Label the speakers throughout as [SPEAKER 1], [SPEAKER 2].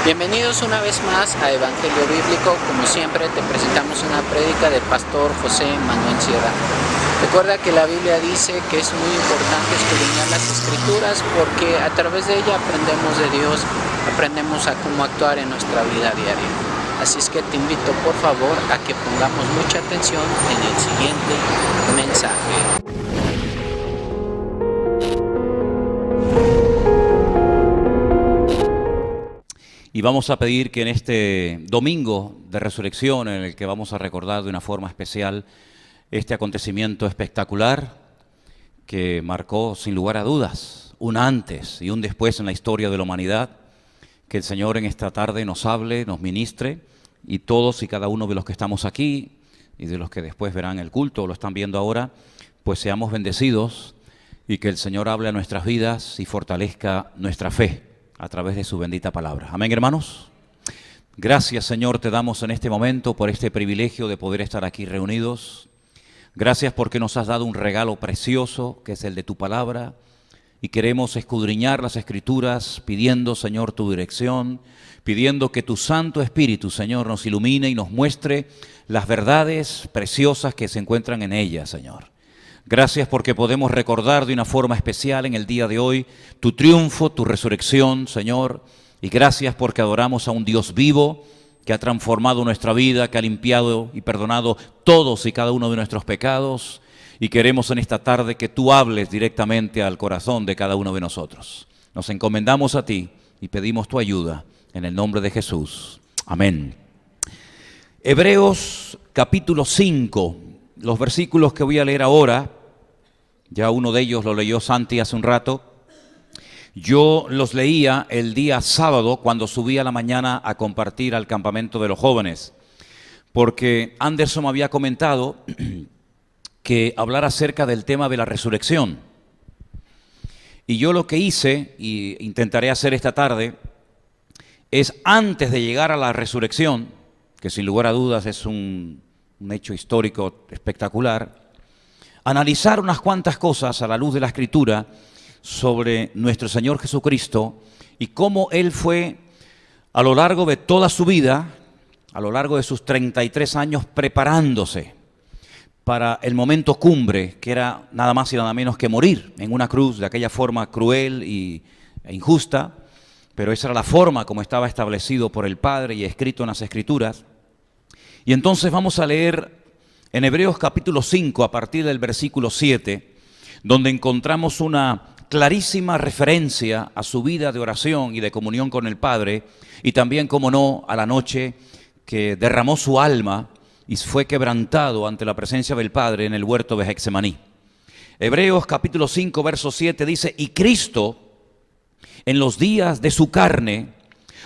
[SPEAKER 1] Bienvenidos una vez más a Evangelio Bíblico. Como siempre te presentamos una prédica del pastor José Manuel Sierra. Recuerda que la Biblia dice que es muy importante escudriñar las Escrituras porque a través de ella aprendemos de Dios, aprendemos a cómo actuar en nuestra vida diaria. Así es que te invito por favor a que pongamos mucha atención en el siguiente mensaje.
[SPEAKER 2] Y vamos a pedir que en este domingo de resurrección, en el que vamos a recordar de una forma especial este acontecimiento espectacular que marcó sin lugar a dudas un antes y un después en la historia de la humanidad, que el Señor en esta tarde nos hable, nos ministre, y todos y cada uno de los que estamos aquí y de los que después verán el culto o lo están viendo ahora, pues seamos bendecidos y que el Señor hable a nuestras vidas y fortalezca nuestra fe a través de su bendita palabra. Amén, hermanos. Gracias, Señor, te damos en este momento por este privilegio de poder estar aquí reunidos. Gracias porque nos has dado un regalo precioso, que es el de tu palabra, y queremos escudriñar las Escrituras pidiendo, Señor, tu dirección, pidiendo que tu Santo Espíritu, Señor, nos ilumine y nos muestre las verdades preciosas que se encuentran en ellas, Señor. Gracias porque podemos recordar de una forma especial en el día de hoy tu triunfo, tu resurrección, Señor. Y gracias porque adoramos a un Dios vivo que ha transformado nuestra vida, que ha limpiado y perdonado todos y cada uno de nuestros pecados. Y queremos en esta tarde que tú hables directamente al corazón de cada uno de nosotros. Nos encomendamos a ti y pedimos tu ayuda en el nombre de Jesús. Amén. Hebreos capítulo 5. Los versículos que voy a leer ahora, ya uno de ellos lo leyó Santi hace un rato. Yo los leía el día sábado cuando subí a la mañana a compartir al campamento de los jóvenes, porque Anderson me había comentado que hablar acerca del tema de la resurrección. Y yo lo que hice, y intentaré hacer esta tarde, es antes de llegar a la resurrección, que sin lugar a dudas es un hecho histórico espectacular, analizar unas cuantas cosas a la luz de la Escritura sobre nuestro Señor Jesucristo y cómo Él fue a lo largo de toda su vida, a lo largo de sus 33 años, preparándose para el momento cumbre, que era nada más y nada menos que morir en una cruz de aquella forma cruel e injusta, pero esa era la forma como estaba establecido por el Padre y escrito en las Escrituras. Y entonces vamos a leer en Hebreos capítulo 5, a partir del versículo 7, donde encontramos una clarísima referencia a su vida de oración y de comunión con el Padre, y también, como no, a la noche que derramó su alma y fue quebrantado ante la presencia del Padre en el huerto de Getsemaní. Hebreos capítulo 5, verso 7 dice: y Cristo, en los días de su carne,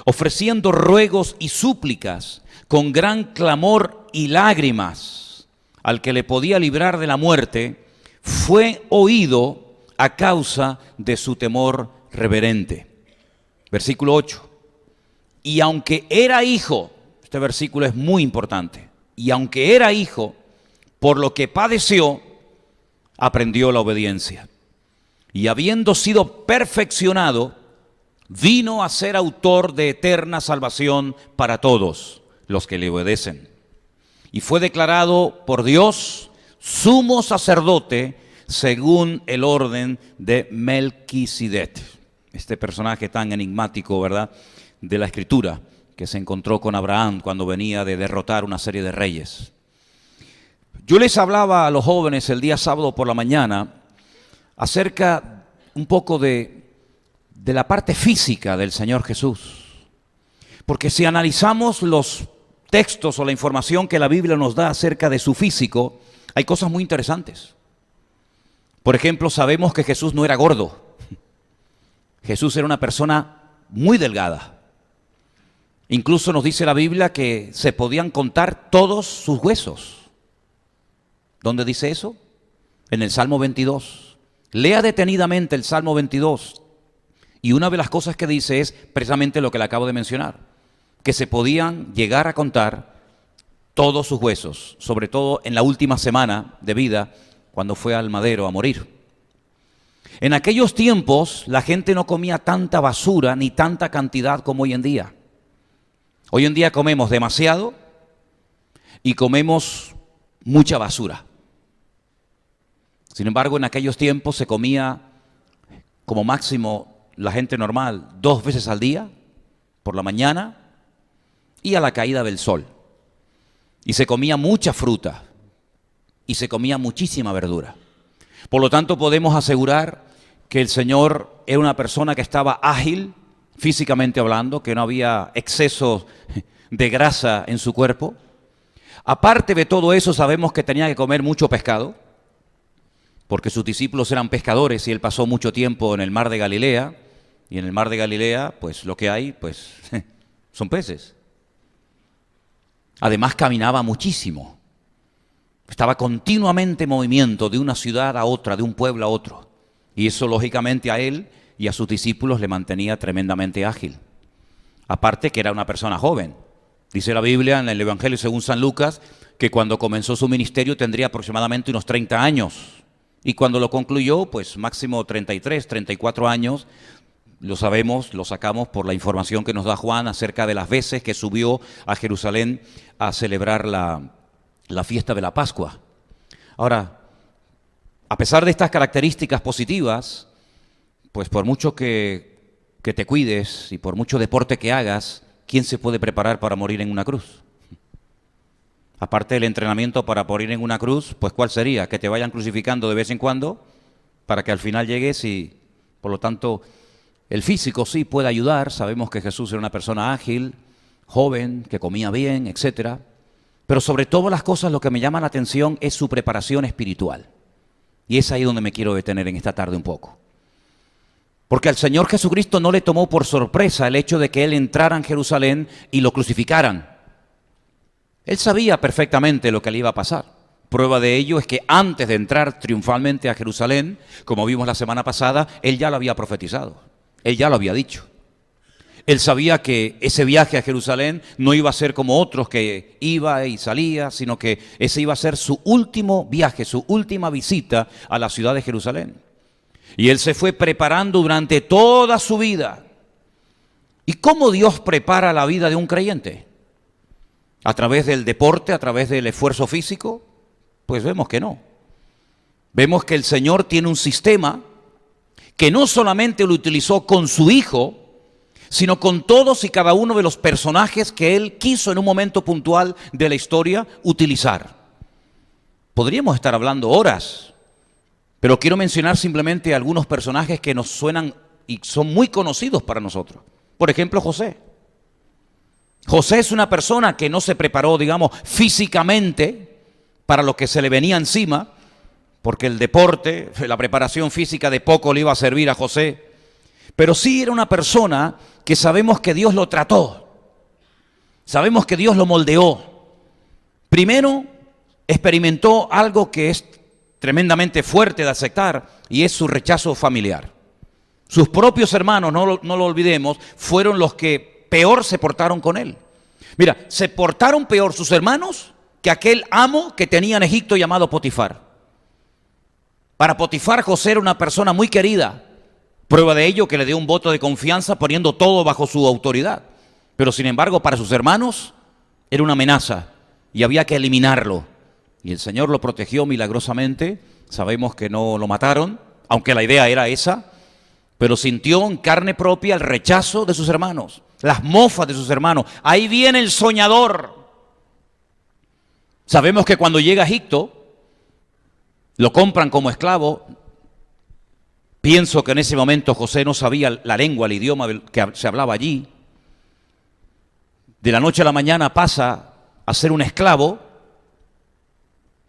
[SPEAKER 2] ofreciendo ruegos y súplicas con gran clamor y lágrimas al que le podía librar de la muerte, fue oído a causa de su temor reverente. Versículo 8. Y aunque era hijo, este versículo es muy importante, y aunque era hijo, por lo que padeció, aprendió la obediencia. Y habiendo sido perfeccionado, vino a ser autor de eterna salvación para todos los que le obedecen. Y fue declarado por Dios sumo sacerdote según el orden de Melquisedec. Este personaje tan enigmático, ¿verdad?, de la Escritura, que se encontró con Abraham cuando venía de derrotar una serie de reyes. Yo les hablaba a los jóvenes el día sábado por la mañana acerca un poco de la parte física del Señor Jesús. Porque si analizamos los textos o la información que la Biblia nos da acerca de su físico, hay cosas muy interesantes. Por ejemplo, sabemos que Jesús no era gordo. Jesús era una persona muy delgada. Incluso nos dice la Biblia que se podían contar todos sus huesos. ¿Dónde dice eso? En el Salmo 22. Lea detenidamente el Salmo 22. Y una de las cosas que dice es precisamente lo que le acabo de mencionar, que se podían llegar a contar todos sus huesos, sobre todo en la última semana de vida, cuando fue al madero a morir. En aquellos tiempos la gente no comía tanta basura ni tanta cantidad como hoy en día. Hoy en día comemos demasiado y comemos mucha basura. Sin embargo, en aquellos tiempos se comía como máximo la gente normal 2 veces al día, por la mañana y a la caída del sol. Y se comía mucha fruta y se comía muchísima verdura. Por lo tanto, podemos asegurar que el Señor era una persona que estaba ágil, físicamente hablando, que no había exceso de grasa en su cuerpo. Aparte de todo eso, sabemos que tenía que comer mucho pescado, porque sus discípulos eran pescadores y él pasó mucho tiempo en el mar de Galilea, y en el mar de Galilea, pues lo que hay, pues son peces. Además caminaba muchísimo, estaba continuamente en movimiento de una ciudad a otra, de un pueblo a otro, y eso lógicamente a él y a sus discípulos le mantenía tremendamente ágil. Aparte que era una persona joven. Dice la Biblia en el Evangelio según San Lucas que cuando comenzó su ministerio tendría aproximadamente unos 30 años. Y cuando lo concluyó, pues máximo 33, 34 años. Lo sabemos, lo sacamos por la información que nos da Juan acerca de las veces que subió a Jerusalén a celebrar la fiesta de la Pascua. Ahora, a pesar de estas características positivas, pues por mucho que te cuides y por mucho deporte que hagas, ¿quién se puede preparar para morir en una cruz? Aparte del entrenamiento para morir en una cruz, pues ¿cuál sería? Que te vayan crucificando de vez en cuando para que al final llegues y, por lo tanto, el físico sí puede ayudar. Sabemos que Jesús era una persona ágil, joven, que comía bien, etcétera. Pero sobre todas las cosas lo que me llama la atención es su preparación espiritual. Y es ahí donde me quiero detener en esta tarde un poco. Porque al Señor Jesucristo no le tomó por sorpresa el hecho de que Él entrara en Jerusalén y lo crucificaran. Él sabía perfectamente lo que le iba a pasar. Prueba de ello es que antes de entrar triunfalmente a Jerusalén, como vimos la semana pasada, Él ya lo había profetizado. Él ya lo había dicho. Él sabía que ese viaje a Jerusalén no iba a ser como otros que iba y salía, sino que ese iba a ser su último viaje, su última visita a la ciudad de Jerusalén. Y él se fue preparando durante toda su vida. ¿Y cómo Dios prepara la vida de un creyente? ¿A través del deporte, a través del esfuerzo físico? Pues vemos que no. Vemos que el Señor tiene un sistema que no solamente lo utilizó con su Hijo, sino con todos y cada uno de los personajes que Él quiso en un momento puntual de la historia utilizar. Podríamos estar hablando horas, pero quiero mencionar simplemente algunos personajes que nos suenan y son muy conocidos para nosotros. Por ejemplo, José. José es una persona que no se preparó, digamos, físicamente para lo que se le venía encima, porque el deporte, la preparación física de poco le iba a servir a José, pero sí era una persona que sabemos que Dios lo trató, sabemos que Dios lo moldeó. Primero, experimentó algo que es tremendamente fuerte de aceptar y es su rechazo familiar. Sus propios hermanos, no lo olvidemos, fueron los que peor se portaron con él. Mira, se portaron peor sus hermanos que aquel amo que tenía en Egipto llamado Potifar. Para Potifar, José era una persona muy querida. Prueba de ello que le dio un voto de confianza poniendo todo bajo su autoridad. Pero sin embargo, para sus hermanos era una amenaza y había que eliminarlo. Y el Señor lo protegió milagrosamente. Sabemos que no lo mataron, aunque la idea era esa. Pero sintió en carne propia el rechazo de sus hermanos, las mofas de sus hermanos. Ahí viene el soñador. Sabemos que cuando llega a Egipto, lo compran como esclavo. Pienso que en ese momento José no sabía la lengua, el idioma que se hablaba allí. De la noche a la mañana pasa a ser un esclavo.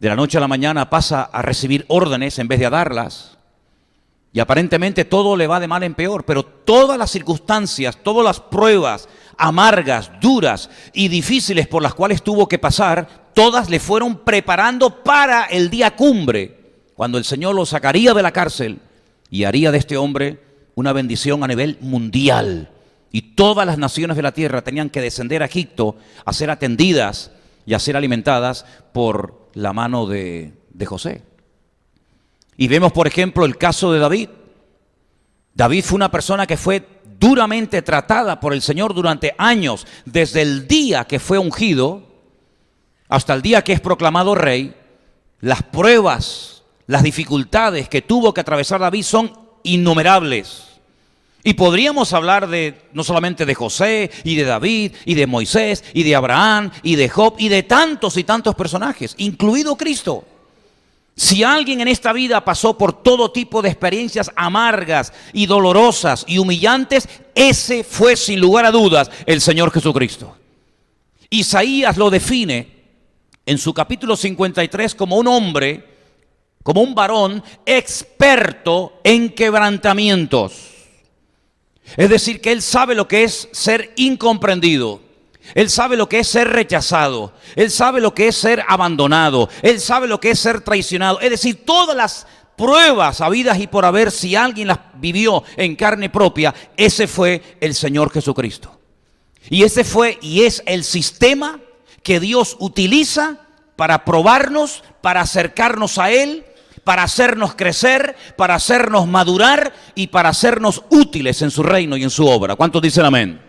[SPEAKER 2] De la noche a la mañana pasa a recibir órdenes en vez de a darlas. Y aparentemente todo le va de mal en peor, pero todas las circunstancias, todas las pruebas amargas, duras y difíciles por las cuales tuvo que pasar, todas le fueron preparando para el día cumbre, cuando el Señor lo sacaría de la cárcel y haría de este hombre una bendición a nivel mundial. Y todas las naciones de la tierra tenían que descender a Egipto a ser atendidas y a ser alimentadas por la mano de José. Y vemos, por ejemplo, el caso de David. David fue una persona que fue duramente tratada por el Señor durante años, desde el día que fue ungido hasta el día que es proclamado rey. Las pruebas, las dificultades que tuvo que atravesar David son innumerables. Y podríamos hablar no solamente de José y de David y de Moisés y de Abraham y de Job y de tantos y tantos personajes, incluido Cristo. Si alguien en esta vida pasó por todo tipo de experiencias amargas y dolorosas y humillantes, ese fue sin lugar a dudas el Señor Jesucristo. Isaías lo define en su capítulo 53 como un hombre, como un varón experto en quebrantamientos. Es decir, que él sabe lo que es ser incomprendido. Él sabe lo que es ser rechazado. Él sabe lo que es ser abandonado. Él sabe lo que es ser traicionado. Es decir, todas las pruebas habidas y por haber, si alguien las vivió en carne propia, ese fue el Señor Jesucristo. Y ese fue y es el sistema que Dios utiliza para probarnos, para acercarnos a Él, para hacernos crecer, para hacernos madurar y para hacernos útiles en su reino y en su obra. ¿Cuántos dicen amén?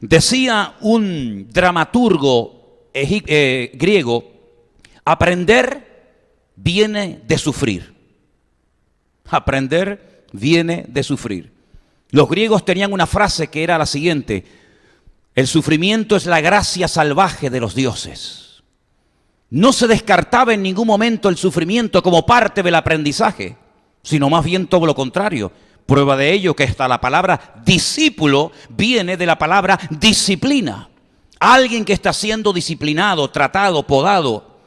[SPEAKER 2] Decía un dramaturgo griego, aprender viene de sufrir. Aprender viene de sufrir. Los griegos tenían una frase que era la siguiente: el sufrimiento es la gracia salvaje de los dioses. No se descartaba en ningún momento el sufrimiento como parte del aprendizaje, sino más bien todo lo contrario. Prueba de ello que hasta la palabra discípulo viene de la palabra disciplina. Alguien que está siendo disciplinado, tratado, podado.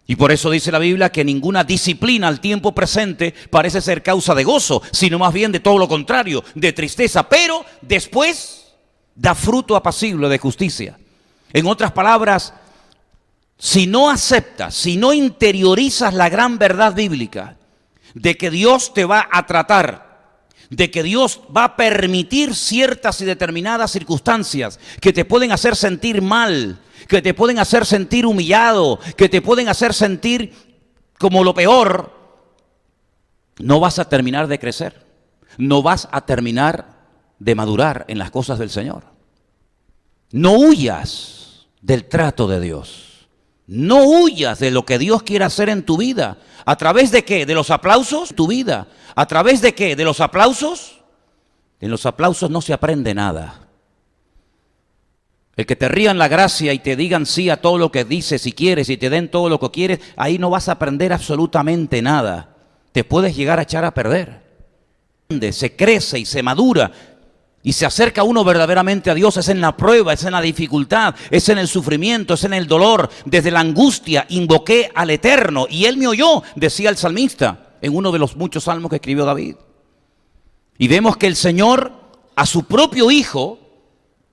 [SPEAKER 2] Y por eso dice la Biblia que ninguna disciplina al tiempo presente parece ser causa de gozo, sino más bien de todo lo contrario, de tristeza. Pero después da fruto apacible de justicia. En otras palabras, si no aceptas, si no interiorizas la gran verdad bíblica de que Dios te va a tratar, de que Dios va a permitir ciertas y determinadas circunstancias que te pueden hacer sentir mal, que te pueden hacer sentir humillado, que te pueden hacer sentir como lo peor, no vas a terminar de crecer, no vas a terminar de madurar en las cosas del Señor. No huyas del trato de Dios. No huyas de lo que Dios quiere hacer en tu vida. ¿A través de qué? ¿De los aplausos? Tu vida. ¿A través de qué? ¿De los aplausos? En los aplausos no se aprende nada. El que te rían la gracia y te digan sí a todo lo que dices si quieres y te den todo lo que quieres, ahí no vas a aprender absolutamente nada. Te puedes llegar a echar a perder. Se crece y se madura. Y se acerca uno verdaderamente a Dios, es en la prueba, es en la dificultad, es en el sufrimiento, es en el dolor. Desde la angustia invoqué al Eterno y Él me oyó, decía el salmista en uno de los muchos salmos que escribió David. Y vemos que el Señor a su propio Hijo,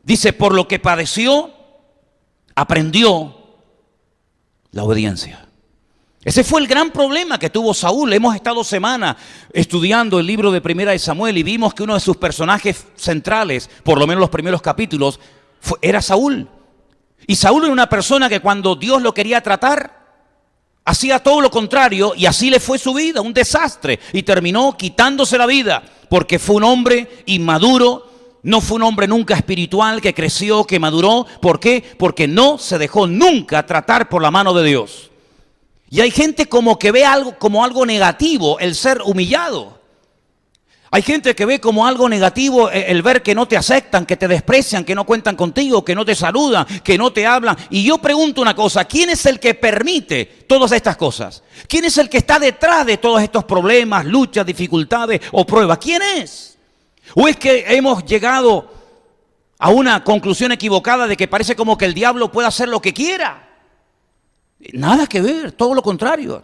[SPEAKER 2] dice, por lo que padeció, aprendió la obediencia. Ese fue el gran problema que tuvo Saúl. Hemos estado semanas estudiando el libro de Primera de Samuel y vimos que uno de sus personajes centrales, por lo menos los primeros capítulos, era Saúl. Y Saúl era una persona que cuando Dios lo quería tratar, hacía todo lo contrario y así le fue su vida, un desastre. Y terminó quitándose la vida porque fue un hombre inmaduro, no fue un hombre nunca espiritual que creció, que maduró. ¿Por qué? Porque no se dejó nunca tratar por la mano de Dios. Y hay gente como que ve algo como algo negativo el ser humillado. Hay gente que ve como algo negativo el ver que no te aceptan, que te desprecian, que no cuentan contigo, que no te saludan, que no te hablan. Y yo pregunto una cosa, ¿quién es el que permite todas estas cosas? ¿Quién es el que está detrás de todos estos problemas, luchas, dificultades o pruebas? ¿Quién es? ¿O es que hemos llegado a una conclusión equivocada de que parece como que el diablo puede hacer lo que quiera? Nada que ver, todo lo contrario.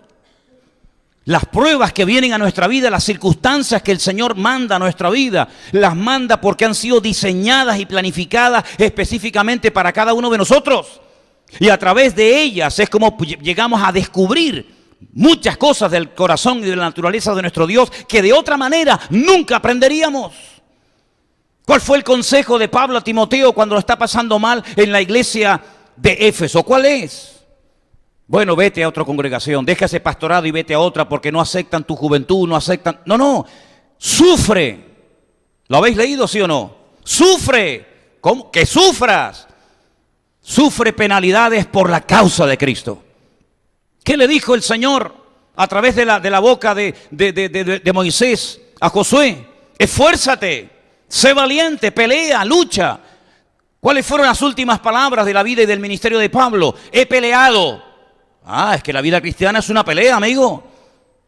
[SPEAKER 2] Las pruebas que vienen a nuestra vida, las circunstancias que el Señor manda a nuestra vida, las manda porque han sido diseñadas y planificadas específicamente para cada uno de nosotros. Y a través de ellas es como llegamos a descubrir muchas cosas del corazón y de la naturaleza de nuestro Dios que de otra manera nunca aprenderíamos. ¿Cuál fue el consejo de Pablo a Timoteo cuando lo está pasando mal en la iglesia de Éfeso? ¿Cuál es? Bueno, vete a otra congregación, deja ese pastorado y vete a otra porque no aceptan tu juventud, no aceptan. No, sufre ¿Lo habéis leído, sí o no? Sufre, ¿cómo? Que sufras. Sufre penalidades por la causa de Cristo. ¿Qué le dijo el Señor a través de la boca de Moisés a Josué? Esfuérzate, sé valiente, pelea, lucha. ¿Cuáles fueron las últimas palabras de la vida y del ministerio de Pablo? He peleado. Es que la vida cristiana es una pelea, amigo.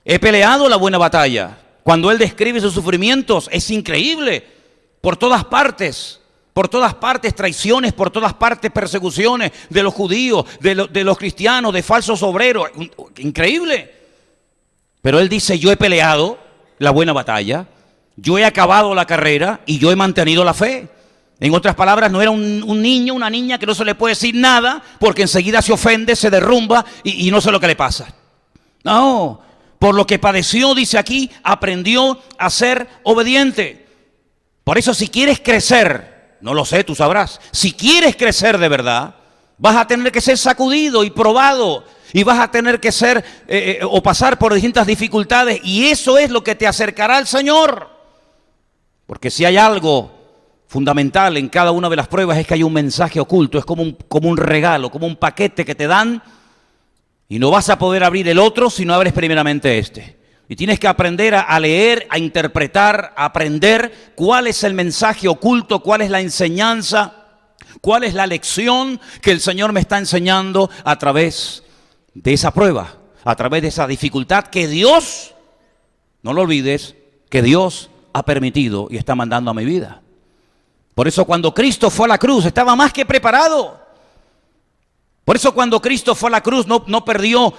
[SPEAKER 2] He peleado la buena batalla. Cuando él describe sus sufrimientos, es increíble. Por todas partes traiciones, por todas partes persecuciones de los judíos, de los cristianos, de falsos obreros. Increíble. Pero él dice, yo he peleado la buena batalla, yo he acabado la carrera y yo he mantenido la fe. En otras palabras, no era un niño, una niña que no se le puede decir nada porque enseguida se ofende, se derrumba y no sé lo que le pasa. No, por lo que padeció, dice aquí, aprendió a ser obediente. Por eso si quieres crecer, no lo sé, tú sabrás, si quieres crecer de verdad, vas a tener que ser sacudido y probado y vas a tener que ser o pasar por distintas dificultades y eso es lo que te acercará al Señor. Porque si hay algo fundamental en cada una de las pruebas es que hay un mensaje oculto, es como un regalo, como un paquete que te dan y no vas a poder abrir el otro si no abres primeramente este. Y tienes que aprender a leer, a interpretar, a aprender cuál es el mensaje oculto, cuál es la enseñanza, cuál es la lección que el Señor me está enseñando a través de esa prueba, a través de esa dificultad que Dios, no lo olvides, que Dios ha permitido y está mandando a mi vida. Por eso cuando Cristo fue a la cruz estaba más que preparado. Por eso cuando Cristo fue a la cruz no perdió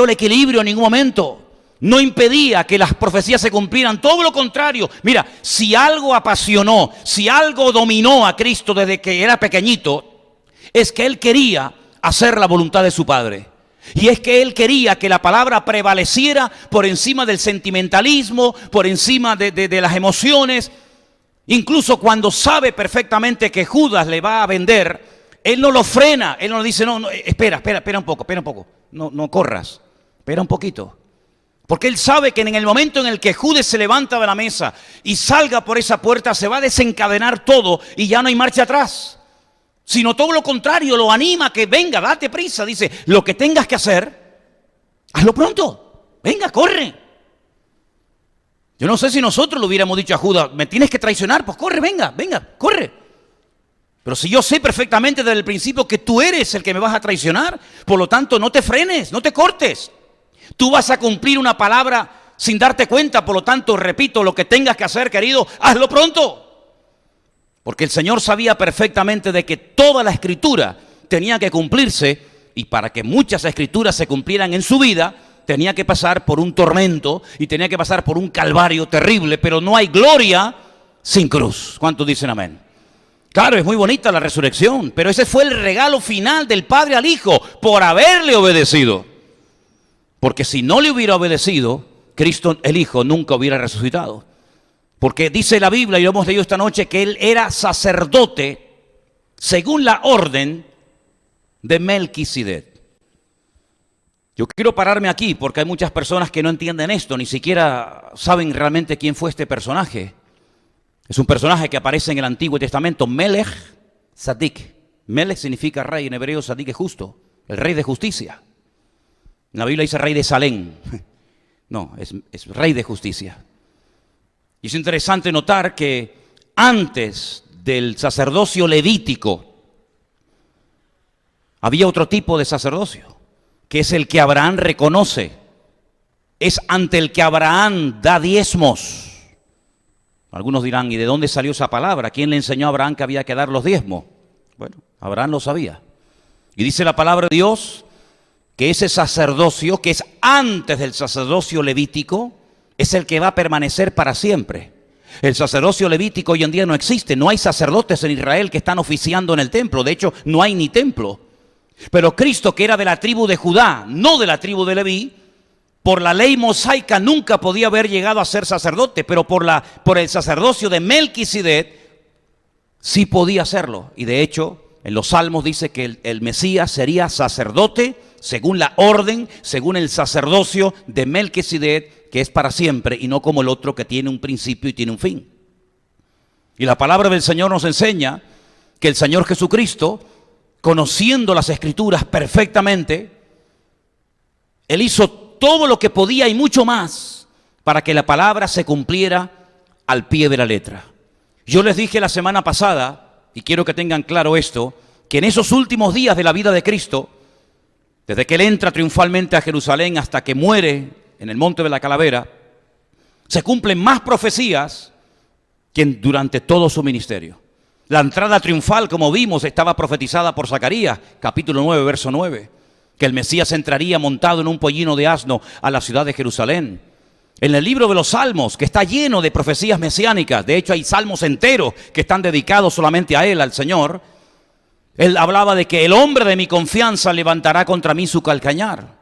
[SPEAKER 2] el equilibrio en ningún momento. No impedía que las profecías se cumplieran, todo lo contrario. Mira, si algo apasionó, si algo dominó a Cristo desde que era pequeñito, es que Él quería hacer la voluntad de su Padre. Y es que Él quería que la palabra prevaleciera por encima del sentimentalismo, por encima de las emociones. Incluso cuando sabe perfectamente que Judas le va a vender, Él no lo frena, Él no le dice, no, espera un poco, no corras, espera un poquito. Porque Él sabe que en el momento en el que Judas se levanta de la mesa y salga por esa puerta, se va a desencadenar todo y ya no hay marcha atrás. Sino todo lo contrario, lo anima a que venga, date prisa. Dice, lo que tengas que hacer, hazlo pronto. Venga, corre. Yo no sé si nosotros le hubiéramos dicho a Judas, me tienes que traicionar, pues corre, venga, corre. Pero si yo sé perfectamente desde el principio que tú eres el que me vas a traicionar, por lo tanto no te frenes, no te cortes. Tú vas a cumplir una palabra sin darte cuenta, por lo tanto, repito, lo que tengas que hacer, querido, hazlo pronto. Porque el Señor sabía perfectamente de que toda la Escritura tenía que cumplirse y para que muchas Escrituras se cumplieran en su vida, tenía que pasar por un tormento y tenía que pasar por un calvario terrible, pero no hay gloria sin cruz. ¿Cuántos dicen amén? Claro, es muy bonita la resurrección, pero ese fue el regalo final del Padre al Hijo por haberle obedecido. Porque si no le hubiera obedecido, Cristo el Hijo nunca hubiera resucitado. Porque dice la Biblia, y lo hemos leído esta noche, que Él era sacerdote según la orden de Melquisedec. Yo quiero pararme aquí porque hay muchas personas que no entienden esto, ni siquiera saben realmente quién fue este personaje. Es un personaje que aparece en el Antiguo Testamento, Melech Sadik. Melech significa rey, en hebreo Sadik es justo, el rey de justicia. En la Biblia dice rey de Salem. No, es rey de justicia. Y es interesante notar que antes del sacerdocio levítico había otro tipo de sacerdocio, que es el que Abraham reconoce. Es ante el que Abraham da diezmos. Algunos dirán, ¿y de dónde salió esa palabra? ¿Quién le enseñó a Abraham que había que dar los diezmos? Bueno, Abraham lo sabía. Y dice la palabra de Dios que ese sacerdocio, que es antes del sacerdocio levítico, es el que va a permanecer para siempre. El sacerdocio levítico hoy en día no existe. No hay sacerdotes en Israel que están oficiando en el templo. De hecho, no hay ni templo. Pero Cristo, que era de la tribu de Judá, no de la tribu de Leví, por la ley mosaica nunca podía haber llegado a ser sacerdote, pero por el sacerdocio de Melquisedec sí podía hacerlo. Y de hecho, en los Salmos dice que el Mesías sería sacerdote según la orden, según el sacerdocio de Melquisedec, que es para siempre y no como el otro que tiene un principio y tiene un fin. Y la palabra del Señor nos enseña que el Señor Jesucristo, conociendo las Escrituras perfectamente, Él hizo todo lo que podía y mucho más para que la palabra se cumpliera al pie de la letra. Yo les dije la semana pasada, y quiero que tengan claro esto, que en esos últimos días de la vida de Cristo, desde que Él entra triunfalmente a Jerusalén hasta que muere en el Monte de la Calavera, se cumplen más profecías que durante todo su ministerio. La entrada triunfal, como vimos, estaba profetizada por Zacarías, capítulo 9, verso 9, que el Mesías entraría montado en un pollino de asno a la ciudad de Jerusalén. En el libro de los Salmos, que está lleno de profecías mesiánicas, de hecho hay salmos enteros que están dedicados solamente a Él, al Señor, Él hablaba de que el hombre de mi confianza levantará contra mí su calcañar.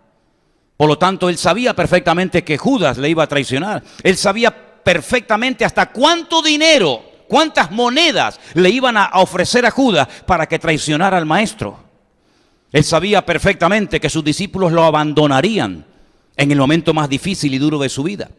[SPEAKER 2] Por lo tanto, Él sabía perfectamente que Judas le iba a traicionar. Él sabía perfectamente hasta cuánto dinero, cuántas monedas le iban a ofrecer a Judas para que traicionara al maestro. Él sabía perfectamente que sus discípulos lo abandonarían en el momento más difícil y duro de su vida.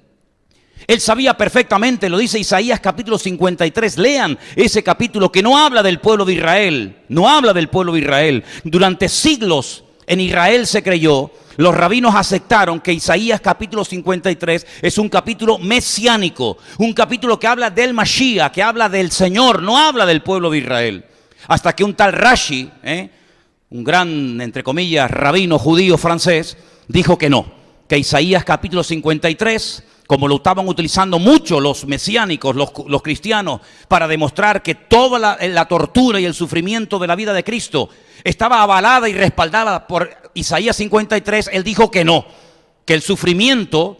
[SPEAKER 2] Él sabía perfectamente, lo dice Isaías capítulo 53, lean ese capítulo que no habla del pueblo de Israel, no habla del pueblo de Israel. Durante siglos en Israel se creyó, los rabinos aceptaron que Isaías capítulo 53 es un capítulo mesiánico, un capítulo que habla del Mashiach, que habla del Señor, no habla del pueblo de Israel. Hasta que un tal Rashi, un gran, entre comillas, rabino judío francés, dijo que no, que Isaías capítulo 53, como lo estaban utilizando mucho los mesiánicos, los cristianos, para demostrar que toda la tortura y el sufrimiento de la vida de Cristo estaba avalada y respaldada por Isaías 53, él dijo que no, que el sufrimiento,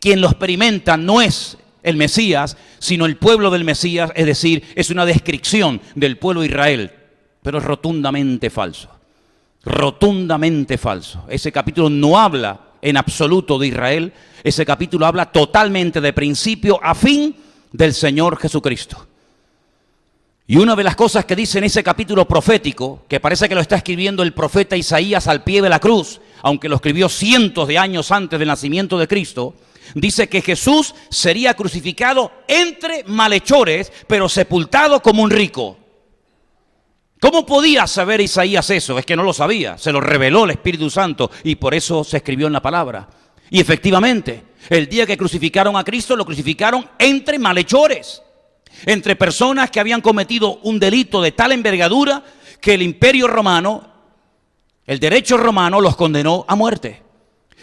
[SPEAKER 2] quien lo experimenta no es el Mesías, sino el pueblo del Mesías, es decir, es una descripción del pueblo de Israel, pero es rotundamente falso, rotundamente falso. Ese capítulo no habla en absoluto de Israel, ese capítulo habla totalmente de principio a fin del Señor Jesucristo. Y una de las cosas que dice en ese capítulo profético, que parece que lo está escribiendo el profeta Isaías al pie de la cruz, aunque lo escribió cientos de años antes del nacimiento de Cristo, dice que Jesús sería crucificado entre malhechores, pero sepultado como un rico. ¿Cómo podía saber Isaías eso? Es que no lo sabía, se lo reveló el Espíritu Santo y por eso se escribió en la palabra. Y efectivamente, el día que crucificaron a Cristo, lo crucificaron entre malhechores, entre personas que habían cometido un delito de tal envergadura que el imperio romano, el derecho romano los condenó a muerte.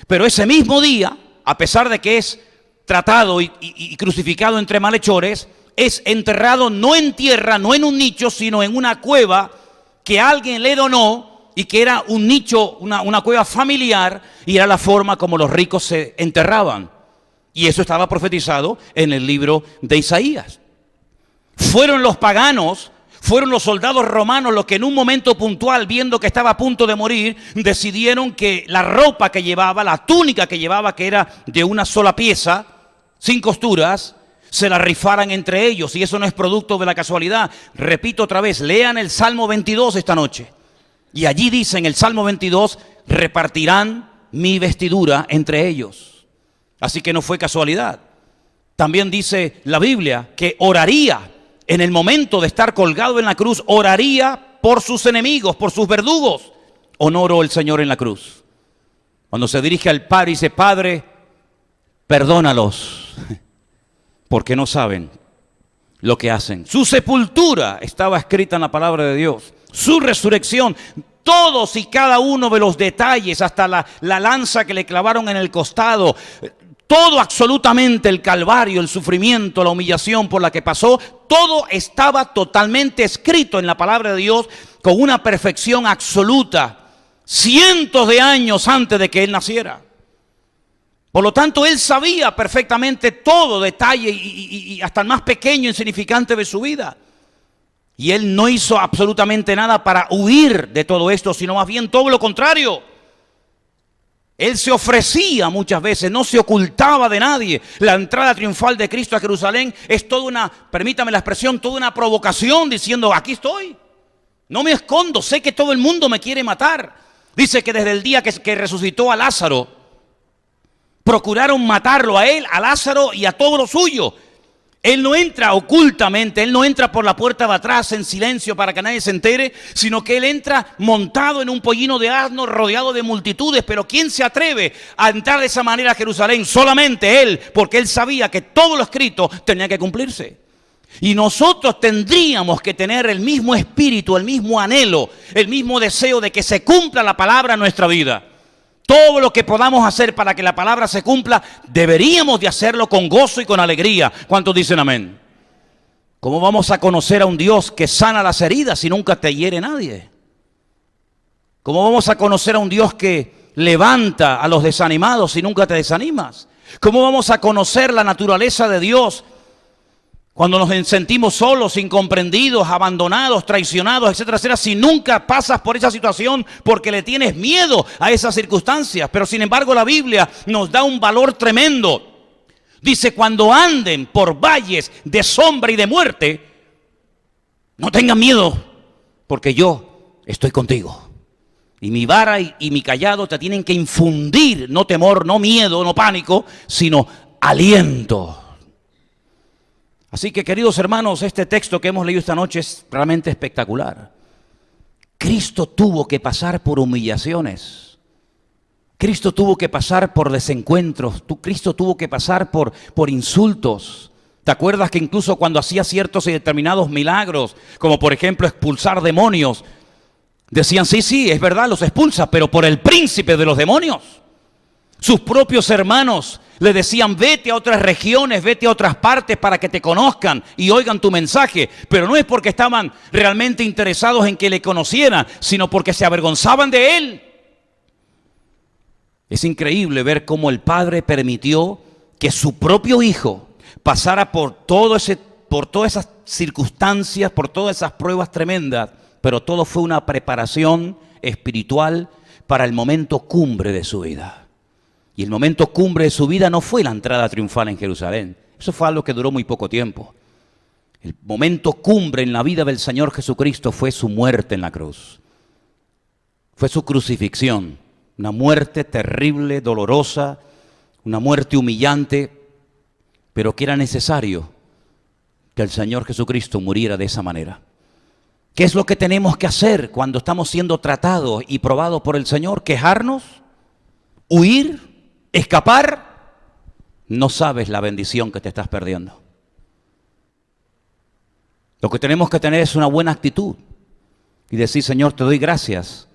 [SPEAKER 2] Pero ese mismo día, a pesar de que es tratado y crucificado entre malhechores, es enterrado no en tierra, no en un nicho, sino en una cueva que alguien le donó y que era un nicho, una cueva familiar, y era la forma como los ricos se enterraban. Y eso estaba profetizado en el libro de Isaías. Fueron los paganos, fueron los soldados romanos los que en un momento puntual, viendo que estaba a punto de morir, decidieron que la ropa que llevaba, la túnica que llevaba, que era de una sola pieza, sin costuras, se la rifaran entre ellos, y eso no es producto de la casualidad. Repito otra vez, lean el Salmo 22 esta noche, y allí dice en el Salmo 22, repartirán mi vestidura entre ellos. Así que no fue casualidad. También dice la Biblia que oraría, en el momento de estar colgado en la cruz, oraría por sus enemigos, por sus verdugos. ¿O no oró el Señor en la cruz? Cuando se dirige al Padre y dice, Padre, perdónalos, porque no saben lo que hacen. Su sepultura estaba escrita en la palabra de Dios. Su resurrección, todos y cada uno de los detalles, hasta la lanza que le clavaron en el costado, todo absolutamente, el calvario, el sufrimiento, la humillación por la que pasó, todo estaba totalmente escrito en la palabra de Dios con una perfección absoluta, cientos de años antes de que Él naciera. Por lo tanto, Él sabía perfectamente todo detalle y hasta el más pequeño e insignificante de su vida. Y Él no hizo absolutamente nada para huir de todo esto, sino más bien todo lo contrario. Él se ofrecía muchas veces, no se ocultaba de nadie. La entrada triunfal de Cristo a Jerusalén es toda una, permítame la expresión, toda una provocación diciendo, aquí estoy, no me escondo, sé que todo el mundo me quiere matar. Dice que desde el día que resucitó a Lázaro, procuraron matarlo a él, a Lázaro y a todo lo suyo. Él no entra ocultamente, Él no entra por la puerta de atrás en silencio para que nadie se entere, sino que Él entra montado en un pollino de asno rodeado de multitudes. Pero ¿quién se atreve a entrar de esa manera a Jerusalén? Solamente Él, porque Él sabía que todo lo escrito tenía que cumplirse. Y nosotros tendríamos que tener el mismo espíritu, el mismo anhelo, el mismo deseo de que se cumpla la palabra en nuestra vida. Todo lo que podamos hacer para que la palabra se cumpla, deberíamos de hacerlo con gozo y con alegría. ¿Cuántos dicen amén? ¿Cómo vamos a conocer a un Dios que sana las heridas si nunca te hiere nadie? ¿Cómo vamos a conocer a un Dios que levanta a los desanimados si nunca te desanimas? ¿Cómo vamos a conocer la naturaleza de Dios cuando nos sentimos solos, incomprendidos, abandonados, traicionados, etcétera, etcétera, si nunca pasas por esa situación porque le tienes miedo a esas circunstancias? Pero sin embargo la Biblia nos da un valor tremendo. Dice, cuando anden por valles de sombra y de muerte, no tengan miedo, porque yo estoy contigo. Y mi vara y mi callado te tienen que infundir, no temor, no miedo, no pánico, sino aliento. Así que, queridos hermanos, este texto que hemos leído esta noche es realmente espectacular. Cristo tuvo que pasar por humillaciones. Cristo tuvo que pasar por desencuentros. Cristo tuvo que pasar por insultos. ¿Te acuerdas que incluso cuando hacía ciertos y determinados milagros, como por ejemplo expulsar demonios, decían, sí, es verdad, los expulsa, pero por el príncipe de los demonios? Sus propios hermanos le decían, vete a otras regiones, vete a otras partes para que te conozcan y oigan tu mensaje. Pero no es porque estaban realmente interesados en que le conocieran, sino porque se avergonzaban de él. Es increíble ver cómo el Padre permitió que su propio Hijo pasara por todas esas circunstancias, por todas esas pruebas tremendas, pero todo fue una preparación espiritual para el momento cumbre de su vida. Y el momento cumbre de su vida no fue la entrada triunfal en Jerusalén. Eso fue algo que duró muy poco tiempo. El momento cumbre en la vida del Señor Jesucristo fue su muerte en la cruz. Fue su crucifixión. Una muerte terrible, dolorosa, una muerte humillante, pero que era necesario que el Señor Jesucristo muriera de esa manera. ¿Qué es lo que tenemos que hacer cuando estamos siendo tratados y probados por el Señor? ¿Quejarnos? ¿Huir? ¿Escapar? No sabes la bendición que te estás perdiendo. Lo que tenemos que tener es una buena actitud y decir, Señor, te doy gracias,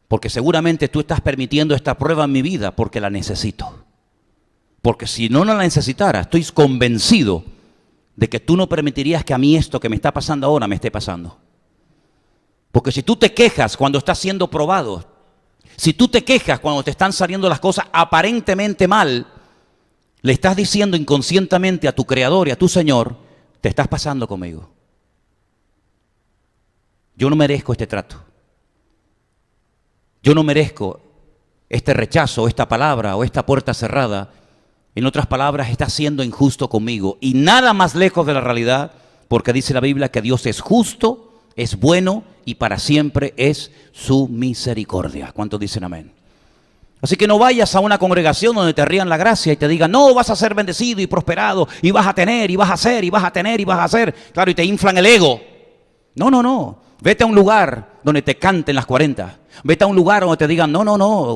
[SPEAKER 2] porque seguramente tú estás permitiendo esta prueba en mi vida porque la necesito. Porque si no la necesitara, estoy convencido de que tú no permitirías que a mí esto que me está pasando ahora me esté pasando. Porque si tú te quejas cuando estás siendo probado, si tú te quejas cuando te están saliendo las cosas aparentemente mal, le estás diciendo inconscientemente a tu Creador y a tu Señor, te estás pasando conmigo. Yo no merezco este trato. Yo no merezco este rechazo, esta palabra o esta puerta cerrada. En otras palabras, estás siendo injusto conmigo. Y nada más lejos de la realidad, porque dice la Biblia que Dios es justo, es bueno y para siempre es su misericordia. ¿Cuántos dicen amén? Así que no vayas a una congregación donde te rían la gracia y te digan, no, vas a ser bendecido y prosperado y vas a tener y vas a hacer y vas a tener y vas a hacer. Claro, y te inflan el ego. No. Vete a un lugar donde te canten las 40. Vete a un lugar donde te digan, no,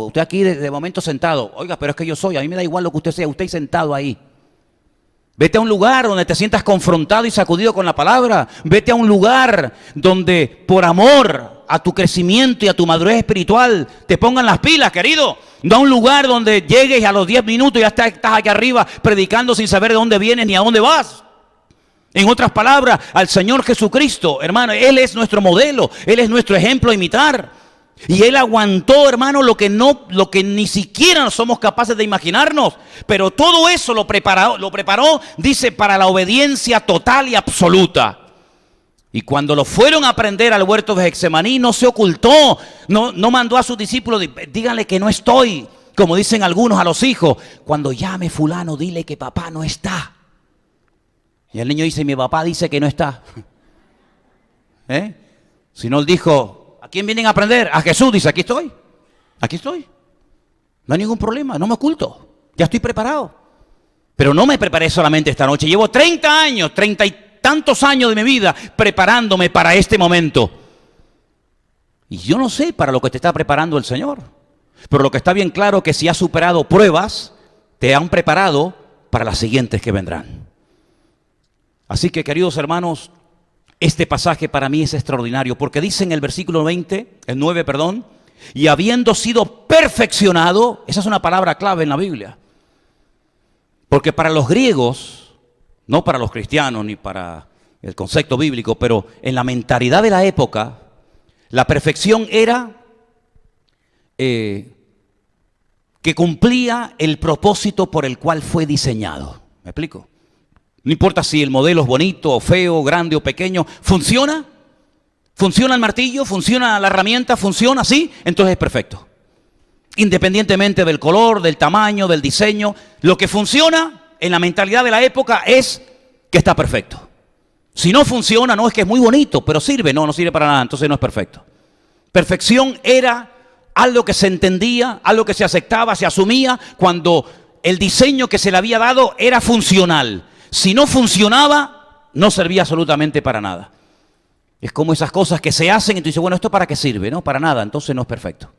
[SPEAKER 2] usted aquí de momento sentado. Oiga, pero es que yo soy, a mí me da igual lo que usted sea, usted sentado ahí. Vete a un lugar donde te sientas confrontado y sacudido con la palabra. Vete a un lugar donde por amor a tu crecimiento y a tu madurez espiritual te pongan las pilas, querido. No a un lugar donde llegues y a los 10 minutos ya estás aquí arriba predicando sin saber de dónde vienes ni a dónde vas. En otras palabras, al Señor Jesucristo, hermano, Él es nuestro modelo, Él es nuestro ejemplo a imitar. Y Él aguantó, hermano, lo que ni siquiera somos capaces de imaginarnos. Pero todo eso lo preparó, dice, para la obediencia total y absoluta. Y cuando lo fueron a prender al huerto de Getsemaní, no se ocultó, no mandó a sus discípulos, díganle que no estoy, como dicen algunos a los hijos. Cuando llame fulano, dile que papá no está. Y el niño dice, mi papá dice que no está. Si no, él dijo, ¿a quién vienen a aprender? A Jesús, dice, aquí estoy. No hay ningún problema, no me oculto. Ya estoy preparado. Pero no me preparé solamente esta noche. Llevo 30 años, 30 y tantos años de mi vida preparándome para este momento. Y yo no sé para lo que te está preparando el Señor. Pero lo que está bien claro es que si has superado pruebas, te han preparado para las siguientes que vendrán. Así que, queridos hermanos, este pasaje para mí es extraordinario, porque dice en el versículo 9, y habiendo sido perfeccionado, esa es una palabra clave en la Biblia. Porque para los griegos, no para los cristianos ni para el concepto bíblico, pero en la mentalidad de la época, la perfección era que cumplía el propósito por el cual fue diseñado. ¿Me explico? No importa si el modelo es bonito o feo, grande o pequeño, ¿funciona? ¿Funciona el martillo? ¿Funciona la herramienta? ¿Funciona así? Entonces es perfecto. Independientemente del color, del tamaño, del diseño, lo que funciona en la mentalidad de la época es que está perfecto. Si no funciona, no es que es muy bonito, pero sirve, no sirve para nada, entonces no es perfecto. Perfección era algo que se entendía, algo que se aceptaba, se asumía cuando el diseño que se le había dado era funcional. Si no funcionaba, no servía absolutamente para nada. Es como esas cosas que se hacen y tú dices, bueno, ¿esto para qué sirve? No, para nada, entonces no es perfecto.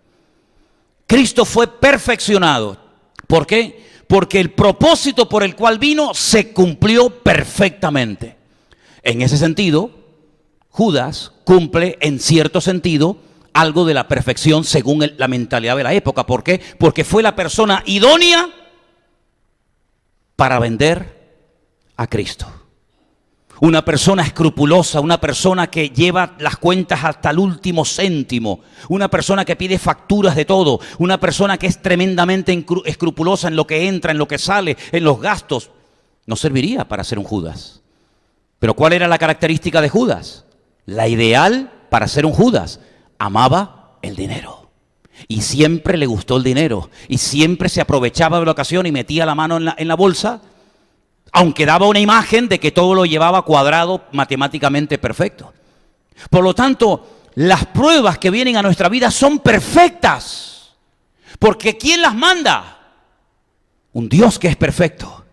[SPEAKER 2] Cristo fue perfeccionado. ¿Por qué? Porque el propósito por el cual vino se cumplió perfectamente. En ese sentido, Judas cumple en cierto sentido algo de la perfección según la mentalidad de la época. ¿Por qué? Porque fue la persona idónea para vender a Cristo. Una persona escrupulosa, una persona que lleva las cuentas hasta el último céntimo, una persona que pide facturas de todo, una persona que es tremendamente escrupulosa en lo que entra, en lo que sale, en los gastos. No serviría para ser un Judas. Pero ¿cuál era la característica de Judas? La ideal para ser un Judas. Amaba el dinero. Y siempre le gustó el dinero. Y siempre se aprovechaba de la ocasión y metía la mano en la bolsa, aunque daba una imagen de que todo lo llevaba cuadrado, matemáticamente perfecto. Por lo tanto, las pruebas que vienen a nuestra vida son perfectas. Porque ¿quién las manda? Un Dios que es perfecto.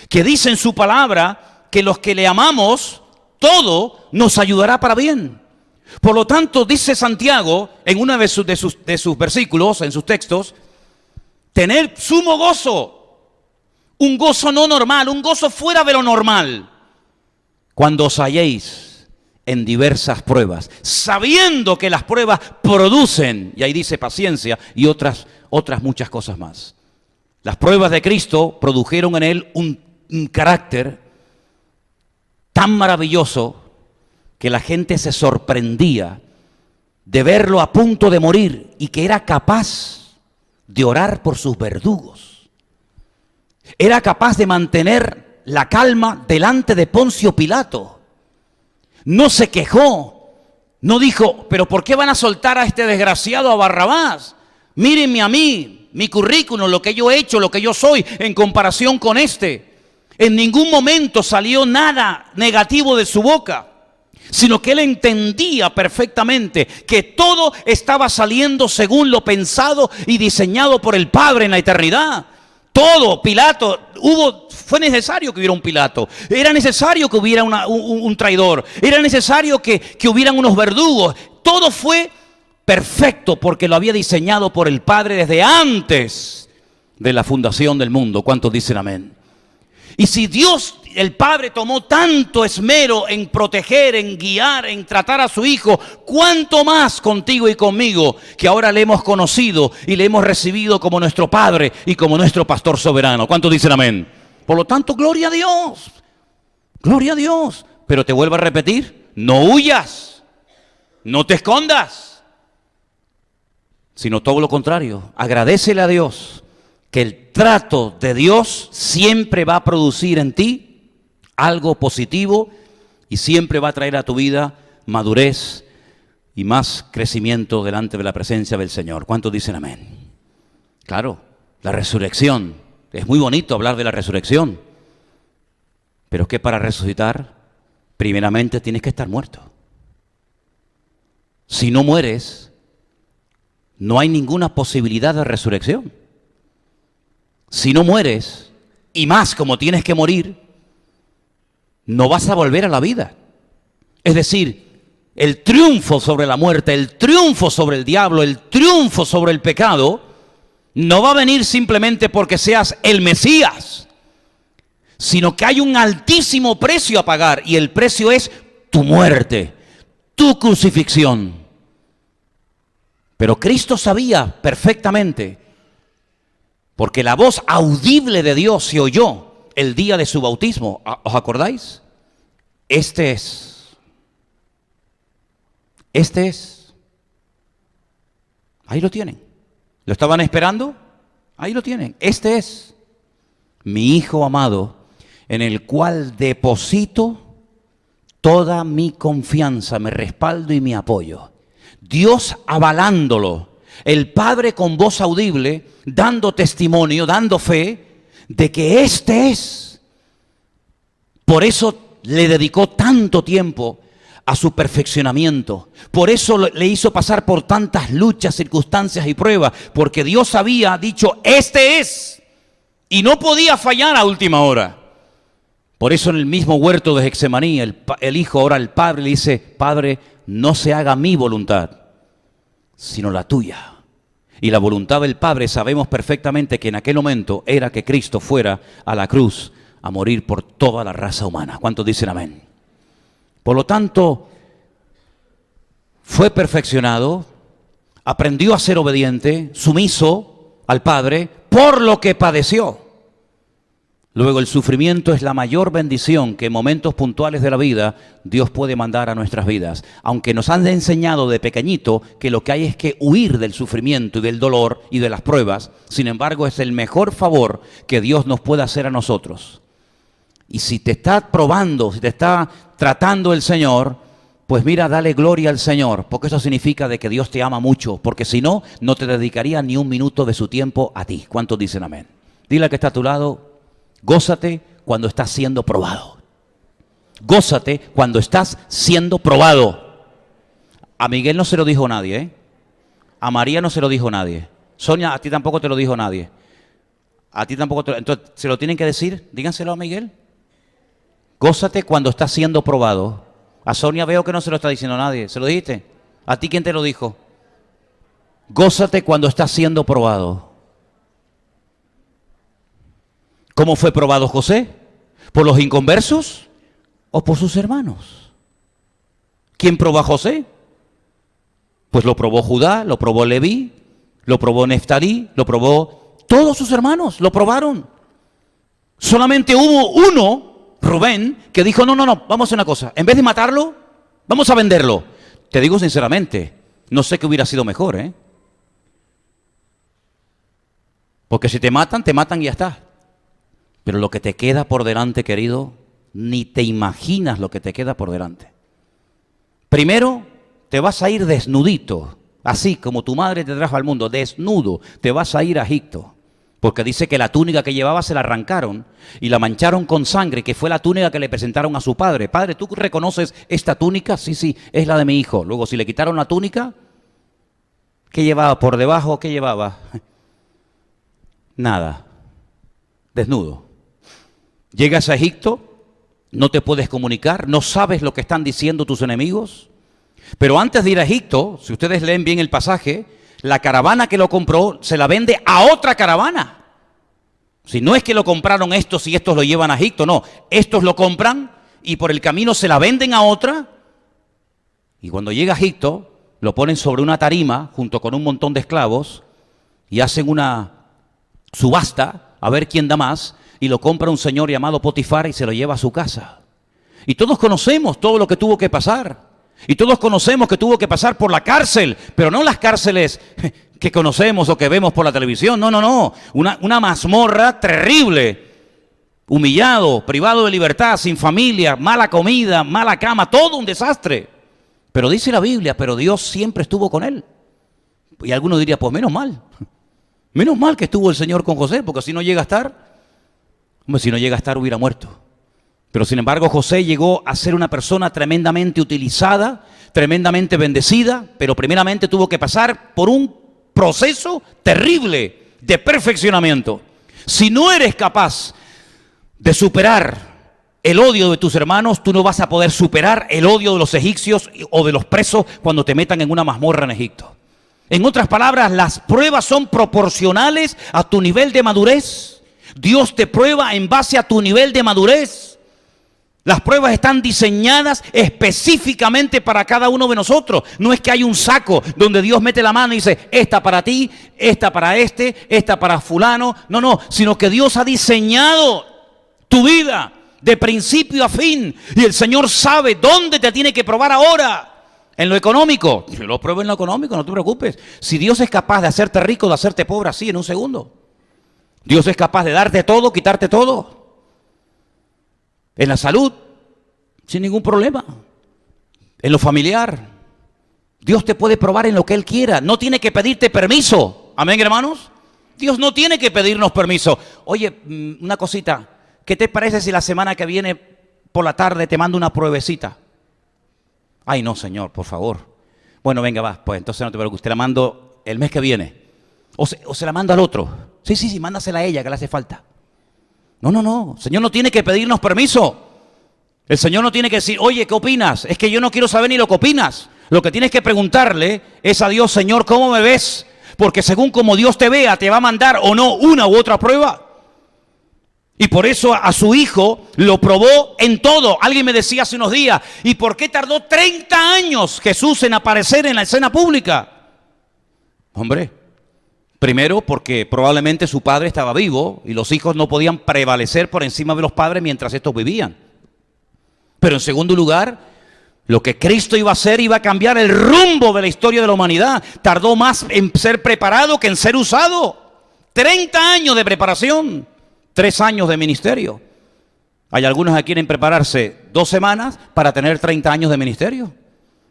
[SPEAKER 2] Que dice en su palabra que los que le amamos, todo nos ayudará para bien. Por lo tanto, dice Santiago en uno de sus versículos, en sus textos, tener sumo gozo. Un gozo no normal, un gozo fuera de lo normal. Cuando os halléis en diversas pruebas, sabiendo que las pruebas producen, y ahí dice paciencia, y otras muchas cosas más. Las pruebas de Cristo produjeron en él un carácter tan maravilloso que la gente se sorprendía de verlo a punto de morir y que era capaz de orar por sus verdugos. Era capaz de mantener la calma delante de Poncio Pilato. No se quejó, no dijo, pero ¿por qué van a soltar a este desgraciado, a Barrabás? Mírenme a mí, mi currículum, lo que yo he hecho, lo que yo soy en comparación con este. En ningún momento salió nada negativo de su boca, sino que él entendía perfectamente que todo estaba saliendo según lo pensado y diseñado por el Padre en la eternidad. Todo, Pilato, fue necesario que hubiera un Pilato, era necesario que hubiera un traidor, era necesario que hubieran unos verdugos. Todo fue perfecto porque lo había diseñado por el Padre desde antes de la fundación del mundo. ¿Cuántos dicen amén? Y si Dios, el Padre, tomó tanto esmero en proteger, en guiar, en tratar a su Hijo, ¿cuánto más contigo y conmigo, que ahora le hemos conocido y le hemos recibido como nuestro Padre y como nuestro Pastor soberano? ¿Cuántos dicen amén? Por lo tanto, gloria a Dios, gloria a Dios. Pero te vuelvo a repetir, no huyas, no te escondas, sino todo lo contrario, agradécele a Dios que el trato de Dios siempre va a producir en ti algo positivo y siempre va a traer a tu vida madurez y más crecimiento delante de la presencia del Señor. ¿Cuántos dicen amén? Claro, la resurrección. Es muy bonito hablar de la resurrección, pero que para resucitar, primeramente tienes que estar muerto. Si no mueres, no hay ninguna posibilidad de resurrección. Si no mueres, y más como tienes que morir, no vas a volver a la vida. Es decir, el triunfo sobre la muerte, el triunfo sobre el diablo, el triunfo sobre el pecado, no va a venir simplemente porque seas el Mesías, sino que hay un altísimo precio a pagar, y el precio es tu muerte, tu crucifixión. Pero Cristo sabía perfectamente, porque la voz audible de Dios se oyó el día de su bautismo. ¿Os acordáis? Este es. Ahí lo tienen. ¿Lo estaban esperando? Ahí lo tienen. Este es mi Hijo amado, en el cual deposito toda mi confianza, mi respaldo y mi apoyo. Dios avalándolo, el Padre con voz audible, dando testimonio, dando fe de que este es. Por eso le dedicó tanto tiempo a su perfeccionamiento. Por eso le hizo pasar por tantas luchas, circunstancias y pruebas, porque Dios había dicho, este es, y no podía fallar a última hora. Por eso en el mismo huerto de Getsemaní, el Hijo ora al Padre y le dice, Padre, no se haga mi voluntad, sino la tuya. Y la voluntad del Padre sabemos perfectamente que en aquel momento era que Cristo fuera a la cruz a morir por toda la raza humana. ¿Cuántos dicen amén? Por lo tanto, fue perfeccionado, aprendió a ser obediente, sumiso al Padre, por lo que padeció. Luego, el sufrimiento es la mayor bendición que en momentos puntuales de la vida Dios puede mandar a nuestras vidas. Aunque nos han enseñado de pequeñito que lo que hay es que huir del sufrimiento y del dolor y de las pruebas, sin embargo, es el mejor favor que Dios nos puede hacer a nosotros. Y si te está probando, si te está tratando el Señor, pues mira, dale gloria al Señor, porque eso significa de que Dios te ama mucho, porque si no, no te dedicaría ni un minuto de su tiempo a ti. ¿Cuántos dicen amén? Dile al que está a tu lado, gózate cuando estás siendo probado. Gózate cuando estás siendo probado. A Miguel no se lo dijo nadie, ¿eh? A María no se lo dijo nadie. Sonia, a ti tampoco te lo dijo nadie. A ti tampoco te lo... Entonces, ¿se lo tienen que decir? Díganselo a Miguel. Gózate cuando estás siendo probado. A Sonia veo que no se lo está diciendo nadie. ¿Se lo dijiste? ¿A ti quién te lo dijo? Gózate cuando estás siendo probado. ¿Cómo fue probado José? ¿Por los inconversos o por sus hermanos? ¿Quién probó a José? Pues lo probó Judá, lo probó Leví, lo probó Neftalí, lo probó todos sus hermanos, lo probaron. Solamente hubo uno, Rubén, que dijo, no, vamos a hacer una cosa. En vez de matarlo, vamos a venderlo. Te digo sinceramente, no sé qué hubiera sido mejor, ¿eh? Porque si te matan y ya está. Pero lo que te queda por delante, querido, ni te imaginas lo que te queda por delante. Primero, te vas a ir desnudito, así como tu madre te trajo al mundo, desnudo, te vas a ir a Egipto. Porque dice que la túnica que llevaba se la arrancaron y la mancharon con sangre, que fue la túnica que le presentaron a su padre. Padre, ¿tú reconoces esta túnica? Sí, es la de mi hijo. Luego, si le quitaron la túnica, ¿qué llevaba por debajo? ¿Qué llevaba? Nada. Desnudo. Llegas a Egipto, no te puedes comunicar, no sabes lo que están diciendo tus enemigos. Pero antes de ir a Egipto, si ustedes leen bien el pasaje, la caravana que lo compró se la vende a otra caravana. Si no es que lo compraron estos y estos lo llevan a Egipto, no. Estos lo compran y por el camino se la venden a otra. Y cuando llega a Egipto, lo ponen sobre una tarima junto con un montón de esclavos y hacen una subasta a ver quién da más. Y lo compra un señor llamado Potifar y se lo lleva a su casa. Y todos conocemos todo lo que tuvo que pasar. Y todos conocemos que tuvo que pasar por la cárcel, pero no las cárceles que conocemos o que vemos por la televisión. No. Una mazmorra terrible. Humillado, privado de libertad, sin familia, mala comida, mala cama, todo un desastre. Pero dice la Biblia, pero Dios siempre estuvo con él. Y algunos dirían, pues menos mal. Menos mal que estuvo el Señor con José, porque si no llega a estar... Hombre, si no llega a estar hubiera muerto. Pero sin embargo José llegó a ser una persona tremendamente utilizada, tremendamente bendecida, pero primeramente tuvo que pasar por un proceso terrible de perfeccionamiento. Si no eres capaz de superar el odio de tus hermanos, tú no vas a poder superar el odio de los egipcios o de los presos cuando te metan en una mazmorra en Egipto. En otras palabras, las pruebas son proporcionales a tu nivel de madurez. Dios te prueba en base a tu nivel de madurez. Las pruebas están diseñadas específicamente para cada uno de nosotros. No es que hay un saco donde Dios mete la mano y dice, esta para ti, esta para este, esta para fulano. No, sino que Dios ha diseñado tu vida de principio a fin. Y el Señor sabe dónde te tiene que probar ahora. En lo económico, yo lo pruebo en lo económico, no te preocupes. Si Dios es capaz de hacerte rico, de hacerte pobre así en un segundo. Dios es capaz de darte todo, quitarte todo. En la salud, sin ningún problema. En lo familiar, Dios te puede probar en lo que Él quiera. No tiene que pedirte permiso. Amén, hermanos. Dios no tiene que pedirnos permiso. Oye, una cosita. ¿Qué te parece si la semana que viene por la tarde te mando una pruebecita? Ay, no, Señor, por favor. Bueno, venga, va. Pues entonces no te preocupes. Te la mando el mes que viene. O se la mando al otro. Sí, mándasela a ella que le hace falta. No. Señor no tiene que pedirnos permiso. El Señor no tiene que decir, oye, ¿qué opinas? Es que yo no quiero saber ni lo que opinas. Lo que tienes que preguntarle es a Dios, Señor, ¿cómo me ves? Porque según como Dios te vea, te va a mandar o no una u otra prueba. Y por eso a su hijo lo probó en todo. Alguien me decía hace unos días, ¿y por qué tardó 30 años Jesús en aparecer en la escena pública? Hombre, primero porque probablemente su padre estaba vivo y los hijos no podían prevalecer por encima de los padres mientras estos vivían. Pero en segundo lugar, lo que Cristo iba a hacer iba a cambiar el rumbo de la historia de la humanidad. Tardó más en ser preparado que en ser usado. 30 años de preparación. 3 años de ministerio. Hay algunos que quieren prepararse 2 semanas para tener 30 años de ministerio.